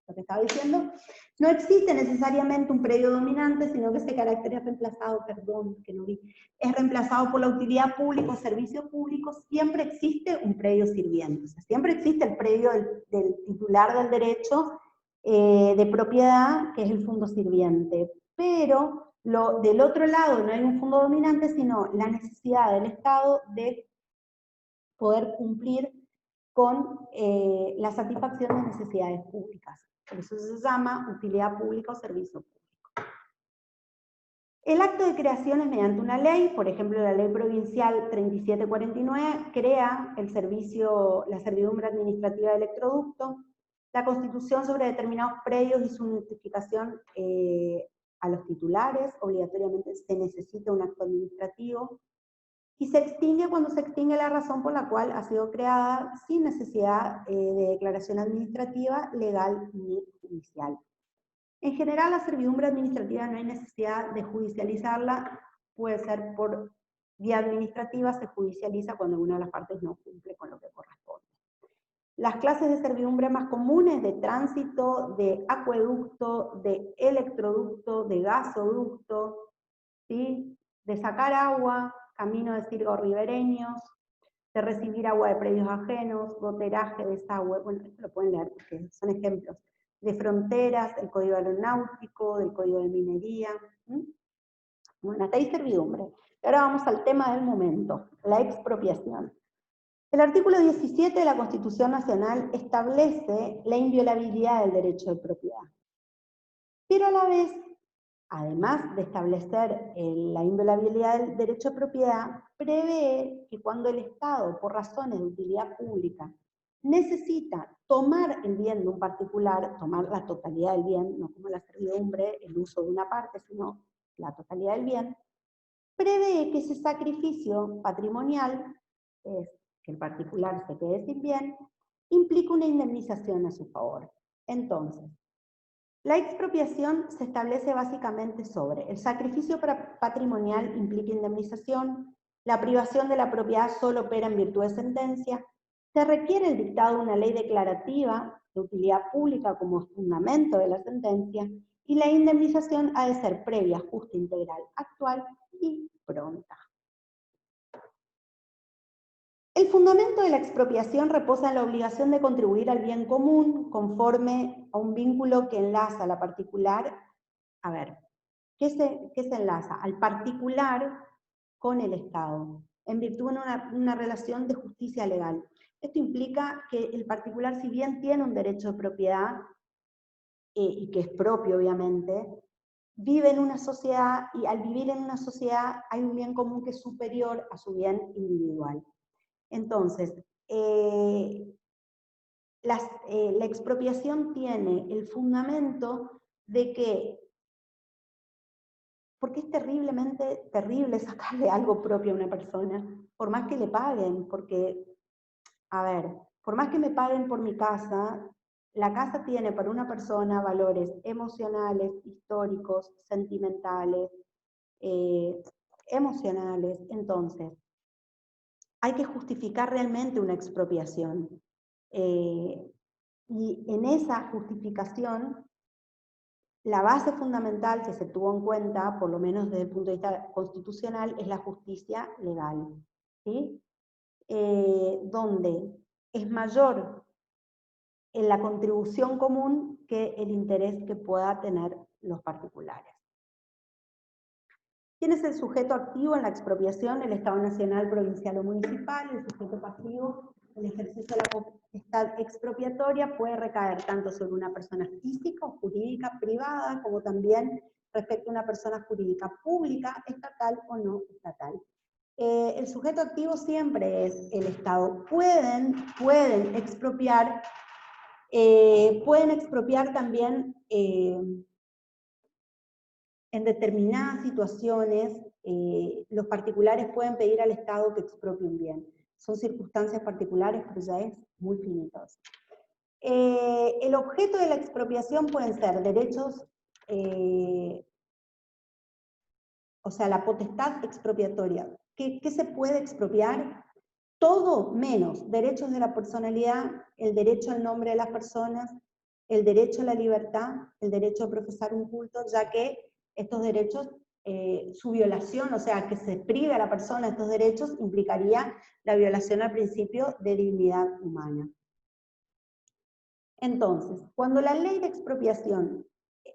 S1: Lo que estaba diciendo, no existe necesariamente un predio dominante, sino que ese carácter es reemplazado, perdón, que no vi, es reemplazado por la utilidad pública o servicio público. Siempre existe un predio sirviente, o sea, siempre existe el predio del titular del derecho de propiedad, que es el fondo sirviente, pero del otro lado no hay un fondo dominante, sino la necesidad del Estado de poder cumplir con la satisfacción de necesidades públicas. Por eso se llama utilidad pública o servicio público. El acto de creación es mediante una ley, por ejemplo la ley provincial 3749 crea la servidumbre administrativa de electroducto, la constitución sobre determinados predios y su notificación a los titulares, obligatoriamente se necesita un acto administrativo, y se extingue cuando se extingue la razón por la cual ha sido creada sin necesidad de declaración administrativa, legal ni judicial. En general, la servidumbre administrativa no hay necesidad de judicializarla, puede ser por vía administrativa, se judicializa cuando una de las partes no cumple con lo que corresponde. Las clases de servidumbre más comunes de tránsito, de acueducto, de electroducto, de gasoducto, ¿sí? De sacar agua, camino de sirgo ribereños, de recibir agua de predios ajenos, goteraje, desagüe, bueno, esto lo pueden leer porque son ejemplos, de fronteras, el código aeronáutico, del código de minería. Bueno, hasta ahí servidumbre. Y ahora vamos al tema del momento, la expropiación. El artículo 17 de la Constitución Nacional establece la inviolabilidad del derecho de propiedad. Pero a la vez, además de establecer la inviolabilidad del derecho de propiedad, prevé que cuando el Estado, por razones de utilidad pública, necesita tomar el bien de un particular, tomar la totalidad del bien, no como la servidumbre, el uso de una parte, sino la totalidad del bien, prevé que ese sacrificio patrimonial, es que el particular se quede sin bien, implica una indemnización a su favor. Entonces, la expropiación se establece básicamente sobre el sacrificio patrimonial implica indemnización, la privación de la propiedad solo opera en virtud de sentencia, se requiere el dictado de una ley declarativa de utilidad pública como fundamento de la sentencia, y la indemnización ha de ser previa, justa, integral, actual y pronta. El fundamento de la expropiación reposa en la obligación de contribuir al bien común conforme a un vínculo que enlaza a la particular. A ver, ¿qué se enlaza? Al particular con el Estado, en virtud de una relación de justicia legal. Esto implica que el particular, si bien tiene un derecho de propiedad, y que es propio obviamente, vive en una sociedad, y al vivir en una sociedad hay un bien común que es superior a su bien individual. Entonces, la expropiación tiene el fundamento de que, porque es terriblemente terrible sacarle algo propio a una persona, por más que le paguen, porque, a ver, por más que me paguen por mi casa, la casa tiene para una persona valores emocionales, históricos, sentimentales, emocionales. Entonces, hay que justificar realmente una expropiación. Y en esa justificación, la base fundamental que se tuvo en cuenta, por lo menos desde el punto de vista constitucional, es la justicia legal, ¿sí? Donde es mayor en la contribución común que el interés que pueda tener los particulares. ¿Quién es el sujeto activo en la expropiación? El Estado nacional, provincial o municipal. El sujeto pasivo, el ejercicio de la potestad expropiatoria, puede recaer tanto sobre una persona física o jurídica privada, como también respecto a una persona jurídica pública, estatal o no estatal. El sujeto activo siempre es el Estado. Pueden expropiar también en determinadas situaciones, los particulares pueden pedir al Estado que expropie un bien. Son circunstancias particulares, pero ya es muy finito. El objeto de la expropiación pueden ser derechos, o sea, la potestad expropiatoria. ¿Qué se puede expropiar? Todo menos derechos de la personalidad, el derecho al nombre de las personas, el derecho a la libertad, el derecho a profesar un culto, ya que estos derechos, su violación, o sea, que se prive a la persona de estos derechos, implicaría la violación al principio de dignidad humana. Entonces, cuando la ley de expropiación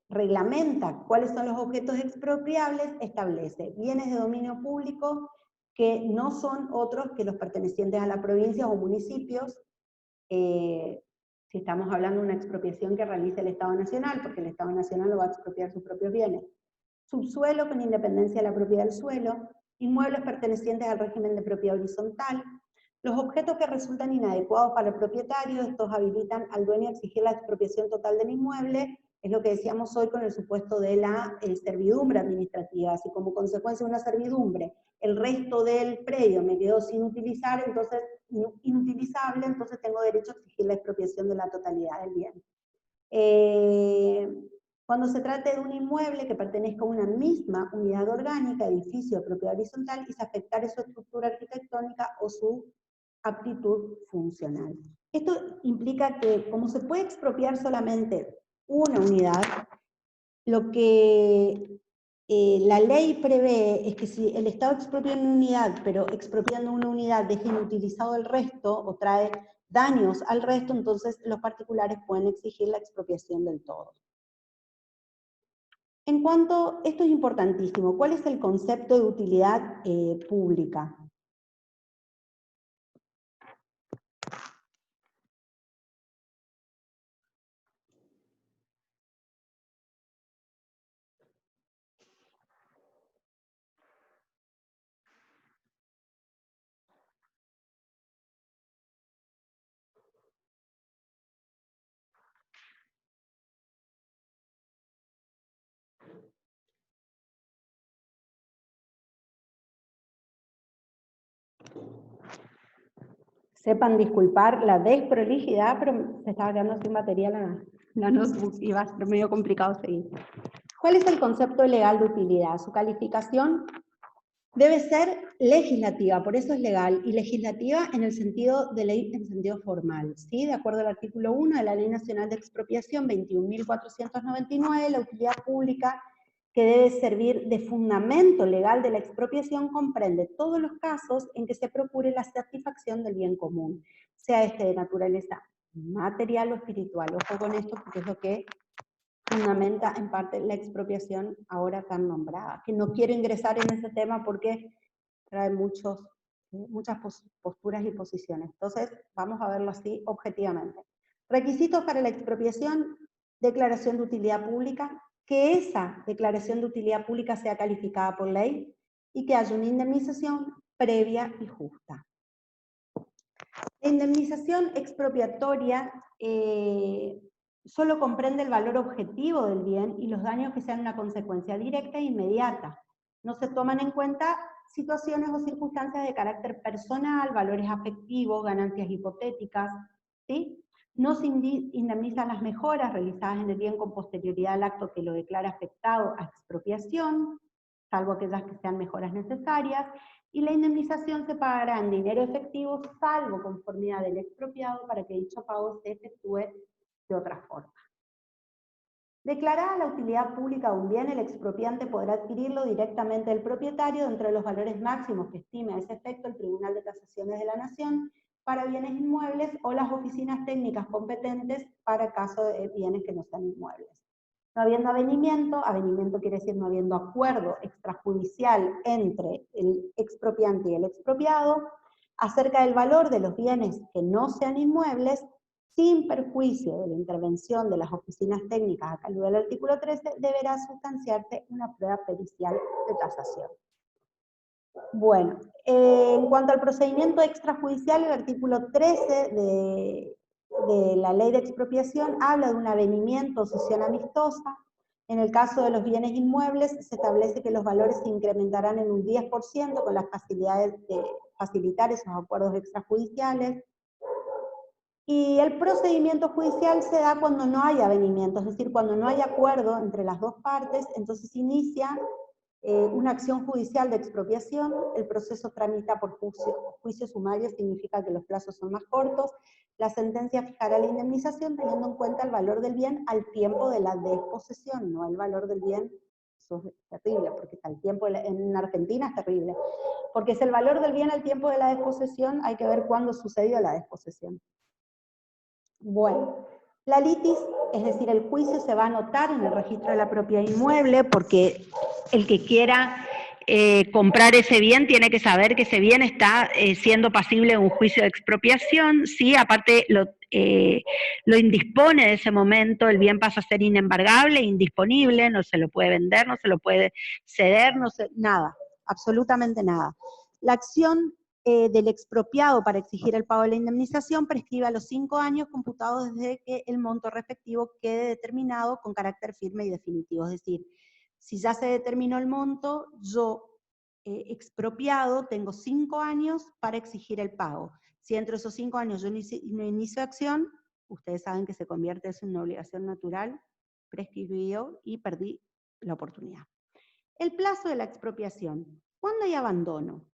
S1: reglamenta cuáles son los objetos expropiables, establece bienes de dominio público que no son otros que los pertenecientes a la provincia o municipios, si estamos hablando de una expropiación que realice el Estado Nacional, porque el Estado Nacional no va a expropiar sus propios bienes. Subsuelo con independencia de la propiedad del suelo, inmuebles pertenecientes al régimen de propiedad horizontal, los objetos que resultan inadecuados para el propietario, estos habilitan al dueño a exigir la expropiación total del inmueble, es lo que decíamos hoy con el supuesto de la servidumbre administrativa. Si como consecuencia de una servidumbre el resto del predio me quedó sin utilizar, entonces inutilizable, entonces tengo derecho a exigir la expropiación de la totalidad del bien. Cuando se trate de un inmueble que pertenezca a una misma unidad orgánica, edificio de propiedad horizontal, y se afectare su estructura arquitectónica o su aptitud funcional. Esto implica que, como se puede expropiar solamente una unidad, lo que la ley prevé es que si el Estado expropia una unidad, pero expropiando una unidad deja inutilizado el resto o trae daños al resto, entonces los particulares pueden exigir la expropiación del todo. En cuanto, esto es importantísimo, ¿cuál es el concepto de utilidad pública? Sepan disculpar la desprolijidad, pero se estaba quedando sin batería la notebook y va a ser medio complicado seguir. ¿Cuál es el concepto legal de utilidad? Su calificación debe ser legislativa, por eso es legal, y legislativa en el sentido de ley, en sentido formal, ¿sí? De acuerdo al artículo 1 de la Ley Nacional de Expropiación 21.499, la utilidad pública que debe servir de fundamento legal de la expropiación comprende todos los casos en que se procure la satisfacción del bien común, sea este de naturaleza material o espiritual. Ojo con esto porque es lo que fundamenta en parte la expropiación ahora tan nombrada, que no quiero ingresar en ese tema porque trae muchas posturas y posiciones. Entonces, vamos a verlo así objetivamente. Requisitos para la expropiación: declaración de utilidad pública, que esa declaración de utilidad pública sea calificada por ley y que haya una indemnización previa y justa. La indemnización expropiatoria solo comprende el valor objetivo del bien y los daños que sean una consecuencia directa e inmediata. No se toman en cuenta situaciones o circunstancias de carácter personal, valores afectivos, ganancias hipotéticas, ¿sí? No se indemnizan las mejoras realizadas en el bien con posterioridad al acto que lo declara afectado a expropiación, salvo aquellas que sean mejoras necesarias, y la indemnización se pagará en dinero efectivo, salvo conformidad del expropiado para que dicho pago se efectúe de otra forma. Declarada la utilidad pública de un bien, el expropiante podrá adquirirlo directamente del propietario dentro de los valores máximos que estime a ese efecto el Tribunal de Tasaciones de la Nación para bienes inmuebles o las oficinas técnicas competentes para caso de bienes que no sean inmuebles. No habiendo avenimiento quiere decir no habiendo acuerdo extrajudicial entre el expropiante y el expropiado, acerca del valor de los bienes que no sean inmuebles, sin perjuicio de la intervención de las oficinas técnicas a cargo del artículo 13, deberá sustanciarse una prueba pericial de tasación. Bueno, en cuanto al procedimiento extrajudicial, el artículo 13 de la ley de expropiación habla de un avenimiento o cesión amistosa. En el caso de los bienes inmuebles, se establece que los valores se incrementarán en un 10% con las facilidades de facilitar esos acuerdos extrajudiciales. Y el procedimiento judicial se da cuando no hay avenimiento, es decir, cuando no hay acuerdo entre las dos partes, entonces inicia una acción judicial de expropiación, el proceso tramita por juicio sumario, significa que los plazos son más cortos, la sentencia fijará la indemnización teniendo en cuenta el valor del bien al tiempo de la desposesión, no el valor del bien, eso es terrible, porque al tiempo en Argentina es terrible, porque es el valor del bien al tiempo de la desposesión, hay que ver cuándo sucedió la desposesión. Bueno, la litis, es decir, el juicio se va a anotar en el registro de la propiedad inmueble porque el que quiera comprar ese bien tiene que saber que ese bien está siendo pasible de un juicio de expropiación, ¿sí? Aparte lo indispone de ese momento, el bien pasa a ser inembargable, indisponible, no se lo puede vender, no se lo puede ceder, nada, absolutamente nada. La acción del expropiado para exigir el pago de la indemnización prescribe a los 5 años computados desde que el monto respectivo quede determinado con carácter firme y definitivo. Es decir, si ya se determinó el monto, yo expropiado tengo 5 años para exigir el pago. Si dentro de esos 5 años yo no inicio acción, ustedes saben que se convierte en una obligación natural, prescribió y perdí la oportunidad. El plazo de la expropiación. ¿Cuándo hay abandono?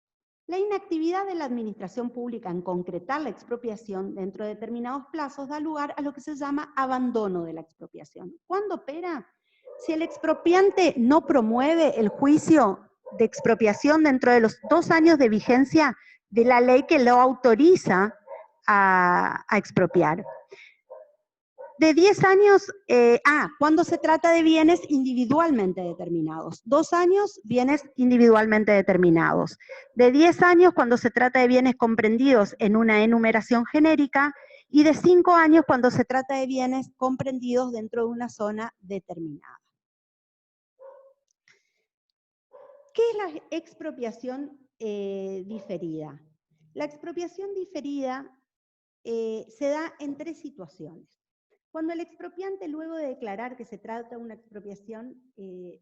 S1: La inactividad de la administración pública en concretar la expropiación dentro de determinados plazos da lugar a lo que se llama abandono de la expropiación. ¿Cuándo opera? Si el expropiante no promueve el juicio de expropiación dentro de los 2 años de vigencia de la ley que lo autoriza a expropiar. De 10 años, cuando se trata de bienes individualmente determinados. 2 años, bienes individualmente determinados. De 10 años, cuando se trata de bienes comprendidos en una enumeración genérica. Y de 5 años, cuando se trata de bienes comprendidos dentro de una zona determinada. ¿Qué es la expropiación diferida? La expropiación diferida se da en 3 situaciones. Cuando el expropiante, luego de declarar que se trata de una expropiación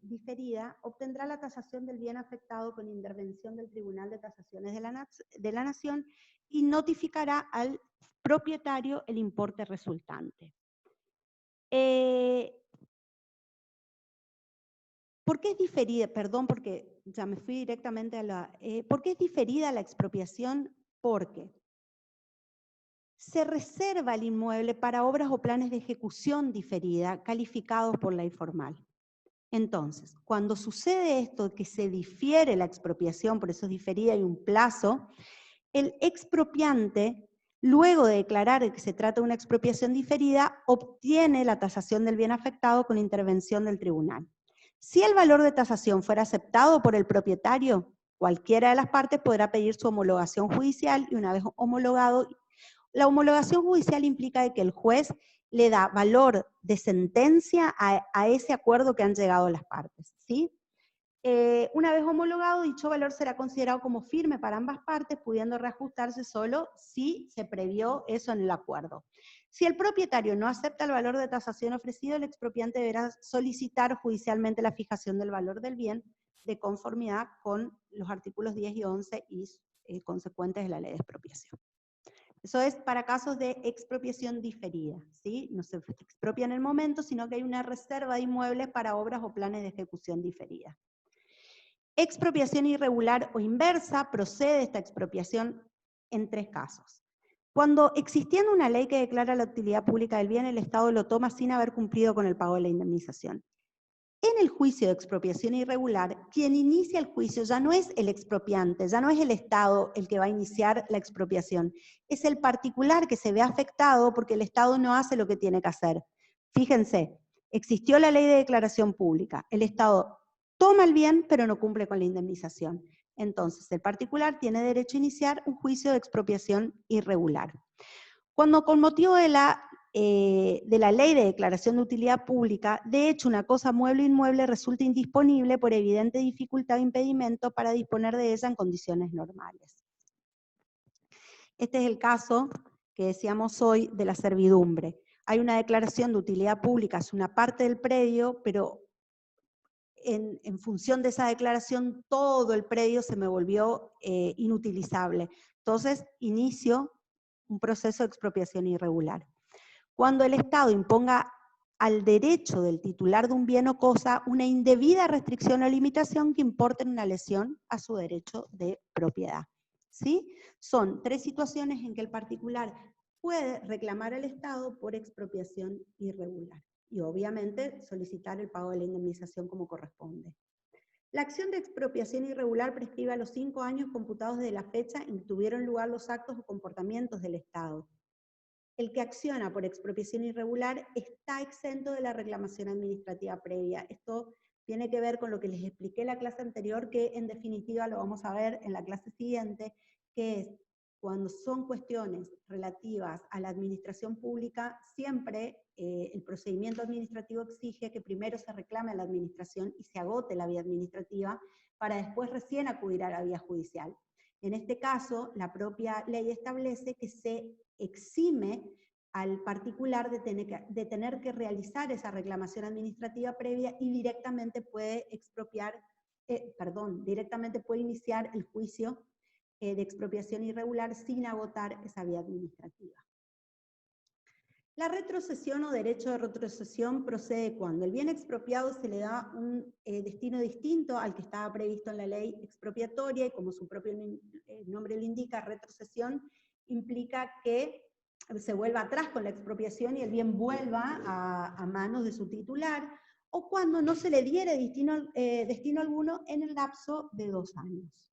S1: diferida, obtendrá la tasación del bien afectado con intervención del Tribunal de Tasaciones de la Nación y notificará al propietario el importe resultante. ¿Por qué es diferida? Perdón, porque ya me fui directamente a la... ¿Por qué es diferida la expropiación? Porque se reserva el inmueble para obras o planes de ejecución diferida calificados por ley formal. Entonces, cuando sucede esto, que se difiere la expropiación, por eso es diferida, hay un plazo, el expropiante, luego de declarar que se trata de una expropiación diferida, obtiene la tasación del bien afectado con intervención del tribunal. Si el valor de tasación fuera aceptado por el propietario, cualquiera de las partes podrá pedir su homologación judicial y una vez homologado, la homologación judicial implica que el juez le da valor de sentencia a ese acuerdo que han llegado las partes, ¿sí? Una vez homologado, dicho valor será considerado como firme para ambas partes, pudiendo reajustarse solo si se previó eso en el acuerdo. Si el propietario no acepta el valor de tasación ofrecido, el expropiante deberá solicitar judicialmente la fijación del valor del bien de conformidad con los artículos 10 y 11 y consecuentes de la ley de expropiación. Eso es para casos de expropiación diferida, ¿sí? No se expropia en el momento, sino que hay una reserva de inmuebles para obras o planes de ejecución diferida. Expropiación irregular o inversa, procede esta expropiación en 3 casos. Cuando existiendo una ley que declara la utilidad pública del bien, el Estado lo toma sin haber cumplido con el pago de la indemnización. En el juicio de expropiación irregular, quien inicia el juicio ya no es el expropiante, ya no es el Estado el que va a iniciar la expropiación, es el particular que se ve afectado porque el Estado no hace lo que tiene que hacer. Fíjense, existió la ley de declaración pública, el Estado toma el bien pero no cumple con la indemnización. Entonces, el particular tiene derecho a iniciar un juicio de expropiación irregular. Cuando con motivo de la ley de declaración de utilidad pública, de hecho una cosa mueble o inmueble resulta indisponible por evidente dificultad o impedimento para disponer de ella en condiciones normales. Este es el caso que decíamos hoy de la servidumbre. Hay una declaración de utilidad pública, es una parte del predio, pero en función de esa declaración todo el predio se me volvió inutilizable. Entonces inicio un proceso de expropiación irregular. Cuando el Estado imponga al derecho del titular de un bien o cosa una indebida restricción o limitación que importe una lesión a su derecho de propiedad. ¿Sí? Son 3 situaciones en que el particular puede reclamar al Estado por expropiación irregular y obviamente solicitar el pago de la indemnización como corresponde. La acción de expropiación irregular prescribe a los 5 años computados desde la fecha en que tuvieron lugar los actos o comportamientos del Estado. El que acciona por expropiación irregular está exento de la reclamación administrativa previa. Esto tiene que ver con lo que les expliqué en la clase anterior, que en definitiva lo vamos a ver en la clase siguiente, que es cuando son cuestiones relativas a la administración pública, siempre el procedimiento administrativo exige que primero se reclame a la administración y se agote la vía administrativa para después recién acudir a la vía judicial. En este caso, la propia ley establece que se exime al particular de tener que realizar esa reclamación administrativa previa y directamente puede directamente puede iniciar el juicio de expropiación irregular sin agotar esa vía administrativa. La retrocesión o derecho de retrocesión procede cuando el bien expropiado se le da un destino distinto al que estaba previsto en la ley expropiatoria y como su propio nombre lo indica, retrocesión implica que se vuelva atrás con la expropiación y el bien vuelva a manos de su titular, o cuando no se le diere destino alguno en el lapso de 2 años.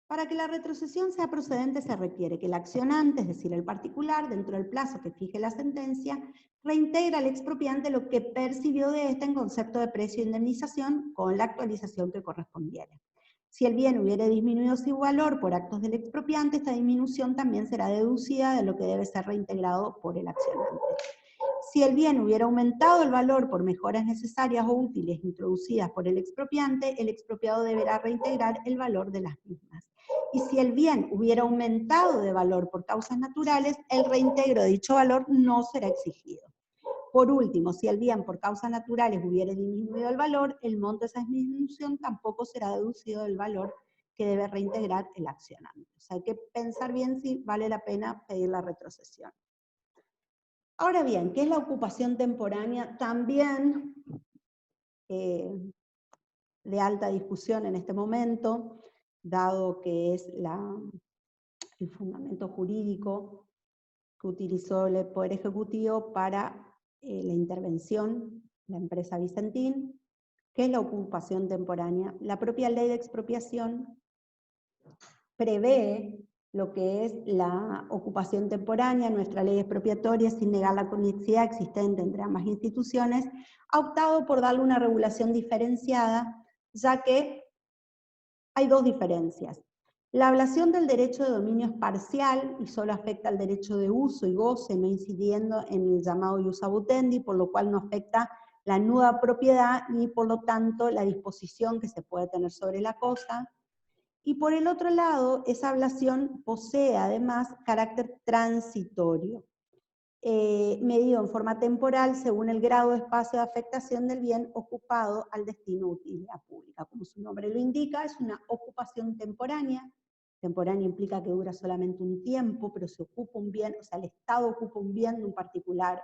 S1: Para que la retrocesión sea procedente se requiere que el accionante, es decir, el particular, dentro del plazo que fije la sentencia, reintegra al expropiante lo que percibió de ésta en concepto de precio de indemnización con la actualización que correspondiere. Si el bien hubiere disminuido su valor por actos del expropiante, esta disminución también será deducida de lo que debe ser reintegrado por el accionante. Si el bien hubiera aumentado el valor por mejoras necesarias o útiles introducidas por el expropiado deberá reintegrar el valor de las mismas. Y si el bien hubiera aumentado de valor por causas naturales, el reintegro de dicho valor no será exigido. Por último, si el bien por causas naturales hubiera disminuido el valor, el monto de esa disminución tampoco será deducido del valor que debe reintegrar el accionante. O sea, hay que pensar bien si vale la pena pedir la retrocesión. Ahora bien, ¿qué es la ocupación temporánea? También de alta discusión en este momento, dado que es el fundamento jurídico que utilizó el Poder Ejecutivo para la intervención, la empresa Vicentín. ¿Qué es la ocupación temporánea? La propia ley de expropiación prevé lo que es la ocupación temporánea. Nuestra ley expropiatoria, sin negar la conexidad existente entre ambas instituciones, ha optado por darle una regulación diferenciada, ya que hay dos diferencias. La ablación del derecho de dominio es parcial y solo afecta al derecho de uso y goce, no incidiendo en el llamado ius abutendi, por lo cual no afecta la nuda propiedad ni por lo tanto la disposición que se puede tener sobre la cosa. Y por el otro lado, esa ablación posee además carácter transitorio, medido en forma temporal según el grado de espacio de afectación del bien ocupado al destino de utilidad pública. Como su nombre lo indica, es una ocupación temporánea. Temporánea implica que dura solamente un tiempo, pero se ocupa un bien, o sea, el Estado ocupa un bien de un particular.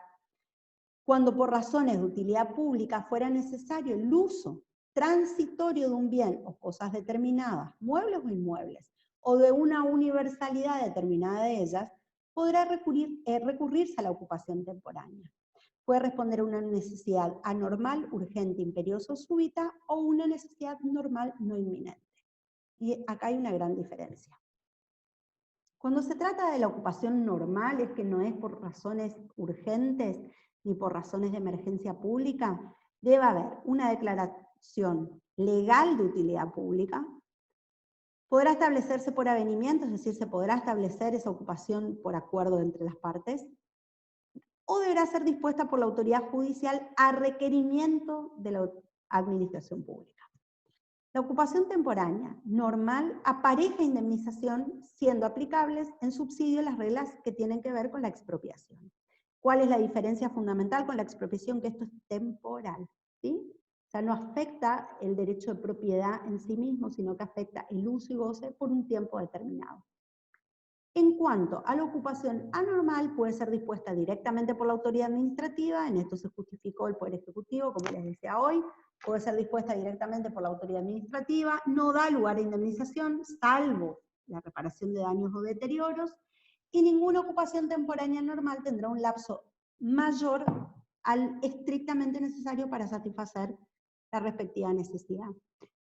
S1: Cuando por razones de utilidad pública fuera necesario el uso transitorio de un bien o cosas determinadas, muebles o inmuebles, o de una universalidad determinada de ellas, podrá recurrirse a la ocupación temporánea. Puede responder a una necesidad anormal, urgente, imperiosa o súbita, o una necesidad normal no inminente. Y acá hay una gran diferencia. Cuando se trata de la ocupación normal, es que no es por razones urgentes ni por razones de emergencia pública, debe haber una declaración legal de utilidad pública, podrá establecerse por avenimiento, es decir, se podrá establecer esa ocupación por acuerdo entre las partes, o deberá ser dispuesta por la autoridad judicial a requerimiento de la administración pública. La ocupación temporánea normal apareja indemnización siendo aplicables en subsidio las reglas que tienen que ver con la expropiación. ¿Cuál es la diferencia fundamental con la expropiación? Que esto es temporal, ¿sí? O sea, no afecta el derecho de propiedad en sí mismo, sino que afecta el uso y goce por un tiempo determinado. En cuanto a la ocupación anormal, puede ser dispuesta directamente por la autoridad administrativa, en esto se justificó el Poder Ejecutivo, como les decía hoy, puede ser dispuesta directamente por la autoridad administrativa, no da lugar a indemnización, salvo la reparación de daños o deterioros, y ninguna ocupación temporánea normal tendrá un lapso mayor al estrictamente necesario para satisfacer la respectiva necesidad.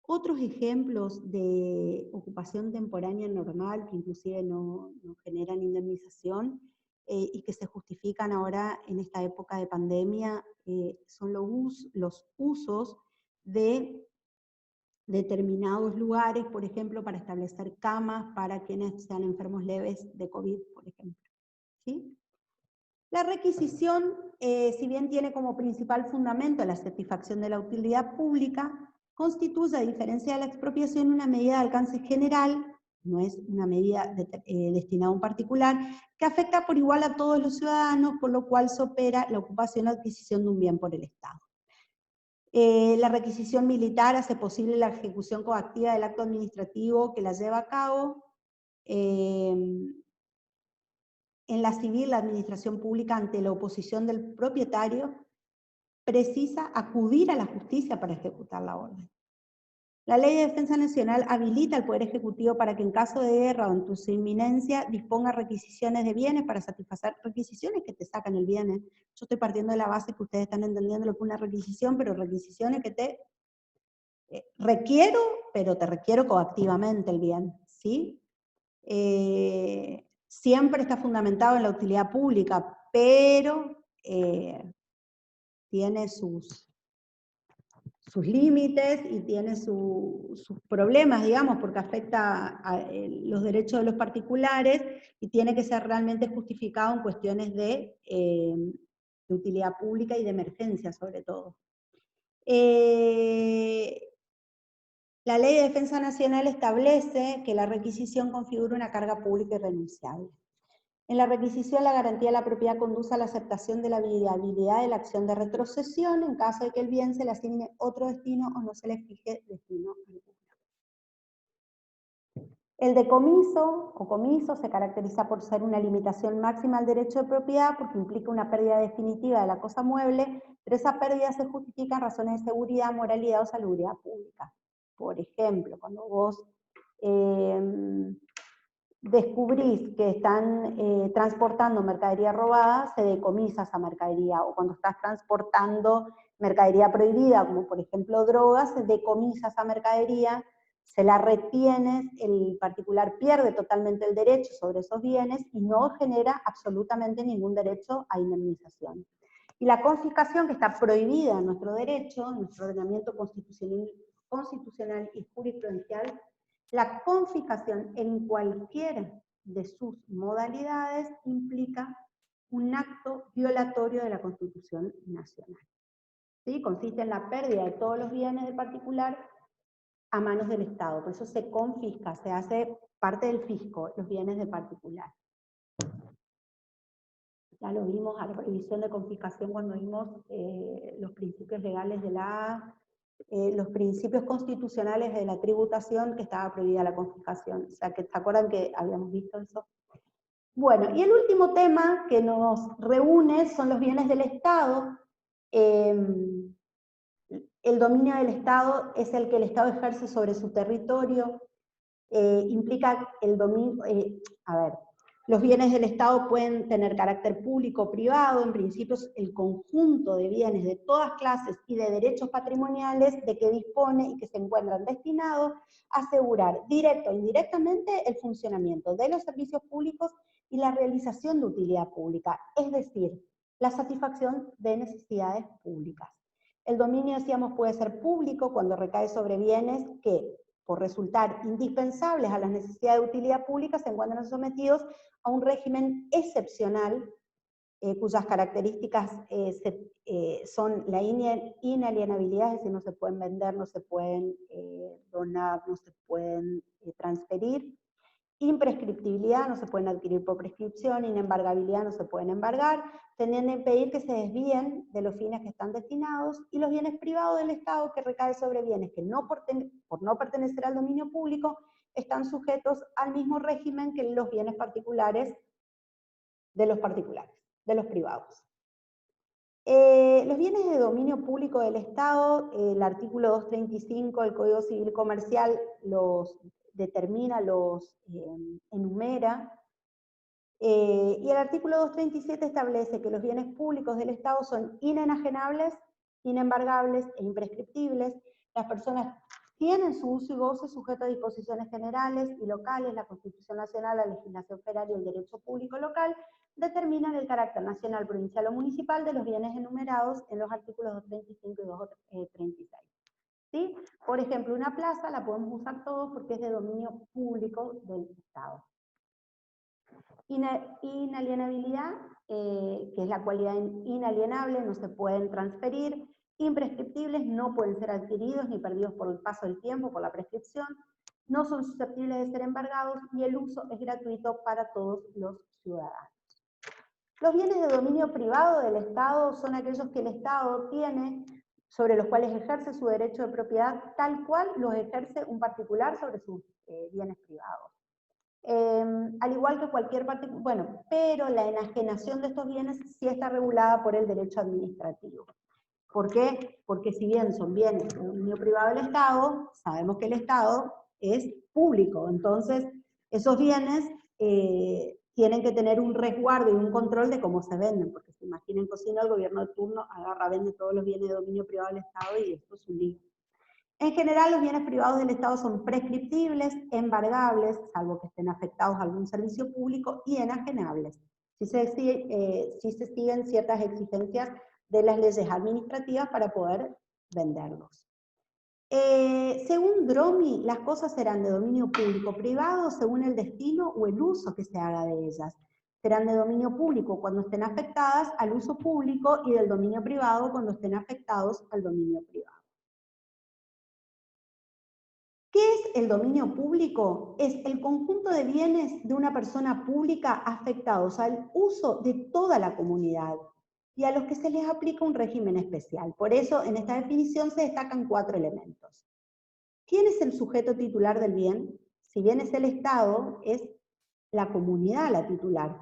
S1: Otros ejemplos de ocupación temporánea normal, que inclusive no generan indemnización y que se justifican ahora en esta época de pandemia, son los usos de determinados lugares, por ejemplo, para establecer camas para quienes sean enfermos leves de COVID, por ejemplo. ¿Sí? La requisición, si bien tiene como principal fundamento la satisfacción de la utilidad pública, constituye, a diferencia de la expropiación, una medida de alcance general, no es una medida destinada a un particular, que afecta por igual a todos los ciudadanos, por lo cual se opera la ocupación o adquisición de un bien por el Estado. La requisición militar hace posible la ejecución coactiva del acto administrativo que la lleva a cabo. En la civil, la administración pública, ante la oposición del propietario, precisa acudir a la justicia para ejecutar la orden. La Ley de Defensa Nacional habilita al Poder Ejecutivo para que en caso de guerra o en su inminencia disponga requisiciones de bienes para satisfacer requisiciones que te sacan el bien. Yo estoy partiendo de la base que ustedes están entendiendo lo que es una requisición, pero requisiciones que te requiero, pero te requiero coactivamente el bien, ¿sí? Siempre está fundamentado en la utilidad pública, pero tiene sus límites y tiene sus problemas, digamos, porque afecta a los derechos de los particulares y tiene que ser realmente justificado en cuestiones de utilidad pública y de emergencia, sobre todo. La Ley de Defensa Nacional establece que la requisición configura una carga pública irrenunciable. En la requisición, la garantía de la propiedad conduce a la aceptación de la viabilidad de la acción de retrocesión en caso de que el bien se le asigne otro destino o no se le fije destino alguno. El decomiso o comiso se caracteriza por ser una limitación máxima al derecho de propiedad porque implica una pérdida definitiva de la cosa mueble, pero esa pérdida se justifica en razones de seguridad, moralidad o salubridad pública. Por ejemplo, cuando vos descubrís que están transportando mercadería robada, se decomisa esa mercadería, o cuando estás transportando mercadería prohibida, como por ejemplo drogas, se decomisa esa mercadería, se la retienes, el particular pierde totalmente el derecho sobre esos bienes y no genera absolutamente ningún derecho a indemnización. Y la confiscación, que está prohibida en nuestro derecho, en nuestro ordenamiento constitucional y jurisprudencial, la confiscación en cualquiera de sus modalidades implica un acto violatorio de la Constitución Nacional. ¿Sí? Consiste en la pérdida de todos los bienes del particular a manos del Estado. Por eso se confisca, se hace parte del fisco, los bienes del particular. Ya lo vimos a la prohibición de confiscación cuando vimos los principios legales de los principios constitucionales de la tributación, que estaba prohibida la confiscación. O sea, que ¿se acuerdan que habíamos visto eso? Bueno, y el último tema que nos reúne son los bienes del Estado. El dominio del Estado es el que el Estado ejerce sobre su territorio. Implica el dominio, los bienes del Estado pueden tener carácter público o privado, en principio es el conjunto de bienes de todas clases y de derechos patrimoniales de que dispone y que se encuentran destinados a asegurar directo e indirectamente el funcionamiento de los servicios públicos y la realización de utilidad pública, es decir, la satisfacción de necesidades públicas. El dominio, decíamos, puede ser público cuando recae sobre bienes que, por resultar indispensables a las necesidades de utilidad pública, se encuentran sometidos a un régimen excepcional, cuyas características son la inalienabilidad, es decir, no se pueden vender, no se pueden donar, no se pueden transferir, imprescriptibilidad, no se pueden adquirir por prescripción, inembargabilidad, no se pueden embargar, tendiendo a impedir que se desvíen de los fines que están destinados, y los bienes privados del Estado, que recae sobre bienes que por no pertenecer al dominio público, están sujetos al mismo régimen que los bienes particulares, de los privados. Los bienes de dominio público del Estado, el artículo 235 del Código Civil Comercial los determina, los enumera, y el artículo 237 establece que los bienes públicos del Estado son inenajenables, inembargables e imprescriptibles. Las personas tienen su uso y goce sujeto a disposiciones generales y locales. La Constitución Nacional, la legislación federal y el derecho público local determinan el carácter nacional, provincial o municipal de los bienes enumerados en los artículos 235 y 236. ¿Sí? Por ejemplo, una plaza la podemos usar todos porque es de dominio público del Estado. Inalienabilidad, que es la cualidad inalienable, no se pueden transferir. Imprescriptibles, no pueden ser adquiridos ni perdidos por el paso del tiempo, por la prescripción. No son susceptibles de ser embargados y el uso es gratuito para todos los ciudadanos. Los bienes de dominio privado del Estado son aquellos que el Estado tiene, sobre los cuales ejerce su derecho de propiedad, tal cual los ejerce un particular sobre sus bienes privados. Al igual que cualquier particular, pero la enajenación de estos bienes sí está regulada por el derecho administrativo. ¿Por qué? Porque si bien son bienes de dominio privado del Estado, sabemos que el Estado es público, entonces esos bienes tienen que tener un resguardo y un control de cómo se venden, porque se imaginen cocina, el gobierno de turno agarra, vende todos los bienes de dominio privado del Estado y esto es un lío. En general, los bienes privados del Estado son prescriptibles, embargables, salvo que estén afectados a algún servicio público, y enajenables, si se siguen ciertas exigencias de las leyes administrativas para poder venderlos. Según Dromi, las cosas serán de dominio público-privado según el destino o el uso que se haga de ellas. Serán de dominio público cuando estén afectadas al uso público y del dominio privado cuando estén afectados al dominio privado. ¿Qué es el dominio público? Es el conjunto de bienes de una persona pública afectados al uso de toda la comunidad y a los que se les aplica un régimen especial. Por eso, en esta definición se destacan 4 elementos. ¿Quién es el sujeto titular del bien? Si bien es el Estado, es la comunidad la titular.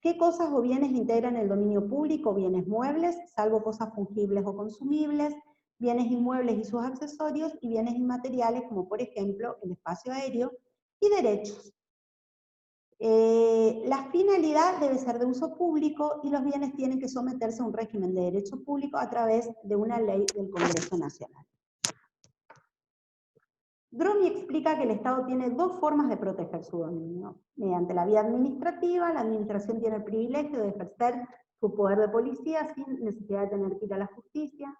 S1: ¿Qué cosas o bienes integran el dominio público? Bienes muebles, salvo cosas fungibles o consumibles, bienes inmuebles y sus accesorios, y bienes inmateriales, como por ejemplo el espacio aéreo, y derechos. La finalidad debe ser de uso público y los bienes tienen que someterse a un régimen de derecho público a través de una ley del Congreso Nacional. Dromi explica que el Estado tiene 2 formas de proteger su dominio. Mediante la vía administrativa, la administración tiene el privilegio de ejercer su poder de policía sin necesidad de tener que ir a la justicia.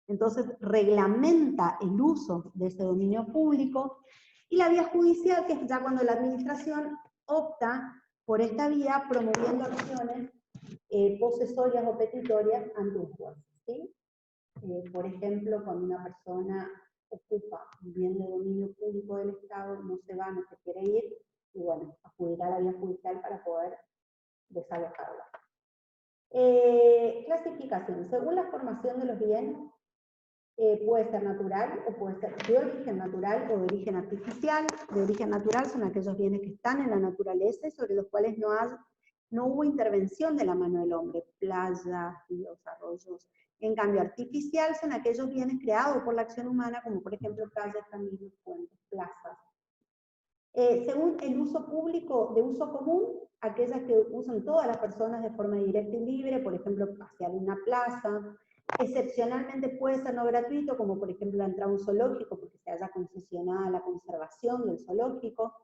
S1: Entonces reglamenta el uso de ese dominio público. Y la vía judicial, que es ya cuando la administración opta por esta vía promoviendo acciones posesorias o petitorias ante un juez, ¿sí? Por ejemplo, cuando una persona ocupa un bien de dominio público del Estado, no se va, no se quiere ir, y bueno, acudir a la vía judicial para poder desalojarla. Clasificación. Según la formación de los bienes, puede ser natural o puede ser de origen natural o de origen artificial. De origen natural son aquellos bienes que están en la naturaleza y sobre los cuales no hubo intervención de la mano del hombre, playas, ríos, arroyos. En cambio, artificial son aquellos bienes creados por la acción humana, como por ejemplo calles, caminos, puentes, plazas. Según el uso público de uso común, aquellas que usan todas las personas de forma directa y libre, por ejemplo, pasear una plaza. Excepcionalmente puede ser no gratuito, como por ejemplo la entrada a un zoológico, porque se haya concesionado la conservación del zoológico.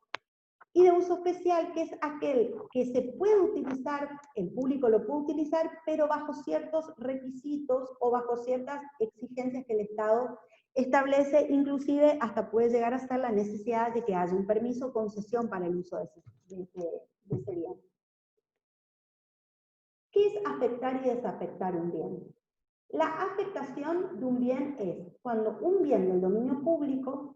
S1: Y de uso especial, que es aquel que se puede utilizar, el público lo puede utilizar, pero bajo ciertos requisitos o bajo ciertas exigencias que el Estado establece, inclusive hasta puede llegar a ser la necesidad de que haya un permiso o concesión para el uso de ese bien. ¿Qué es afectar y desafectar un bien? La afectación de un bien es cuando un bien del dominio público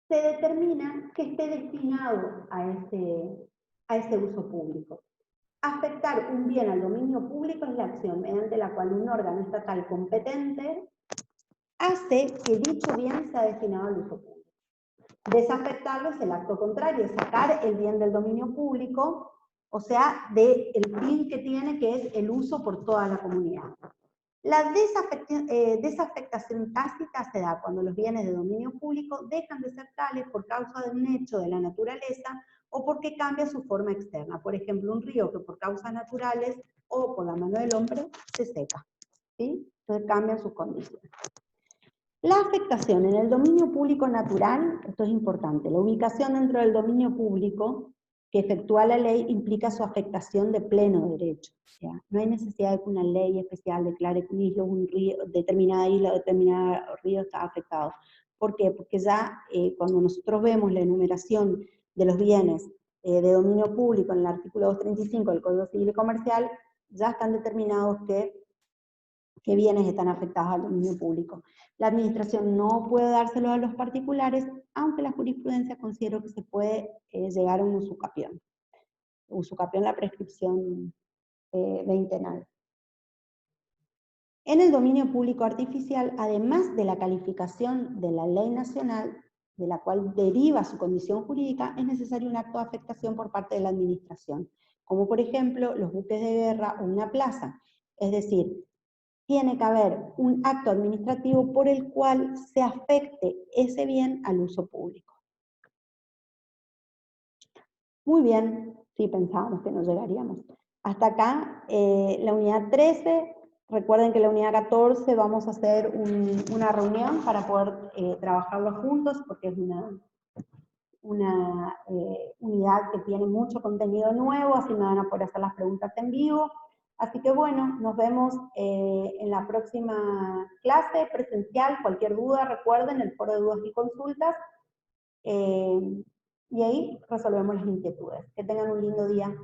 S1: se determina que esté destinado a ese uso público. Afectar un bien al dominio público es la acción mediante la cual un órgano estatal competente hace que dicho bien sea destinado al uso público. Desafectarlo es el acto contrario, sacar el bien del dominio público, o sea, del fin que tiene, que es el uso por toda la comunidad. La desafectación tácita se da cuando los bienes de dominio público dejan de ser tales por causa de un hecho de la naturaleza o porque cambia su forma externa. Por ejemplo, un río que por causas naturales o por la mano del hombre se seca, ¿sí? Entonces cambian sus condiciones. La afectación en el dominio público natural, esto es importante, la ubicación dentro del dominio público que efectúa la ley implica su afectación de pleno derecho. O sea, no hay necesidad de que una ley especial declare que una isla, un río, determinada isla o determinado río está afectado. ¿Por qué? Porque ya cuando nosotros vemos la enumeración de los bienes de dominio público en el artículo 235 del Código Civil y Comercial, ya están determinados qué bienes están afectados al dominio público. La administración no puede dárselo a los particulares, aunque la jurisprudencia considera que se puede llegar a un usucapión. Usucapión, la prescripción veintenal. En el dominio público artificial, además de la calificación de la ley nacional, de la cual deriva su condición jurídica, es necesario un acto de afectación por parte de la administración, como por ejemplo los buques de guerra o una plaza. Es decir, tiene que haber un acto administrativo por el cual se afecte ese bien al uso público. Muy bien, sí pensábamos que no llegaríamos. Hasta acá, la unidad 13, recuerden que la unidad 14 vamos a hacer una reunión para poder trabajarlo juntos, porque es una unidad que tiene mucho contenido nuevo, así me van a poder hacer las preguntas en vivo. Así que bueno, nos vemos en la próxima clase presencial. Cualquier duda, recuerden el foro de dudas y consultas. Y ahí resolvemos las inquietudes. Que tengan un lindo día.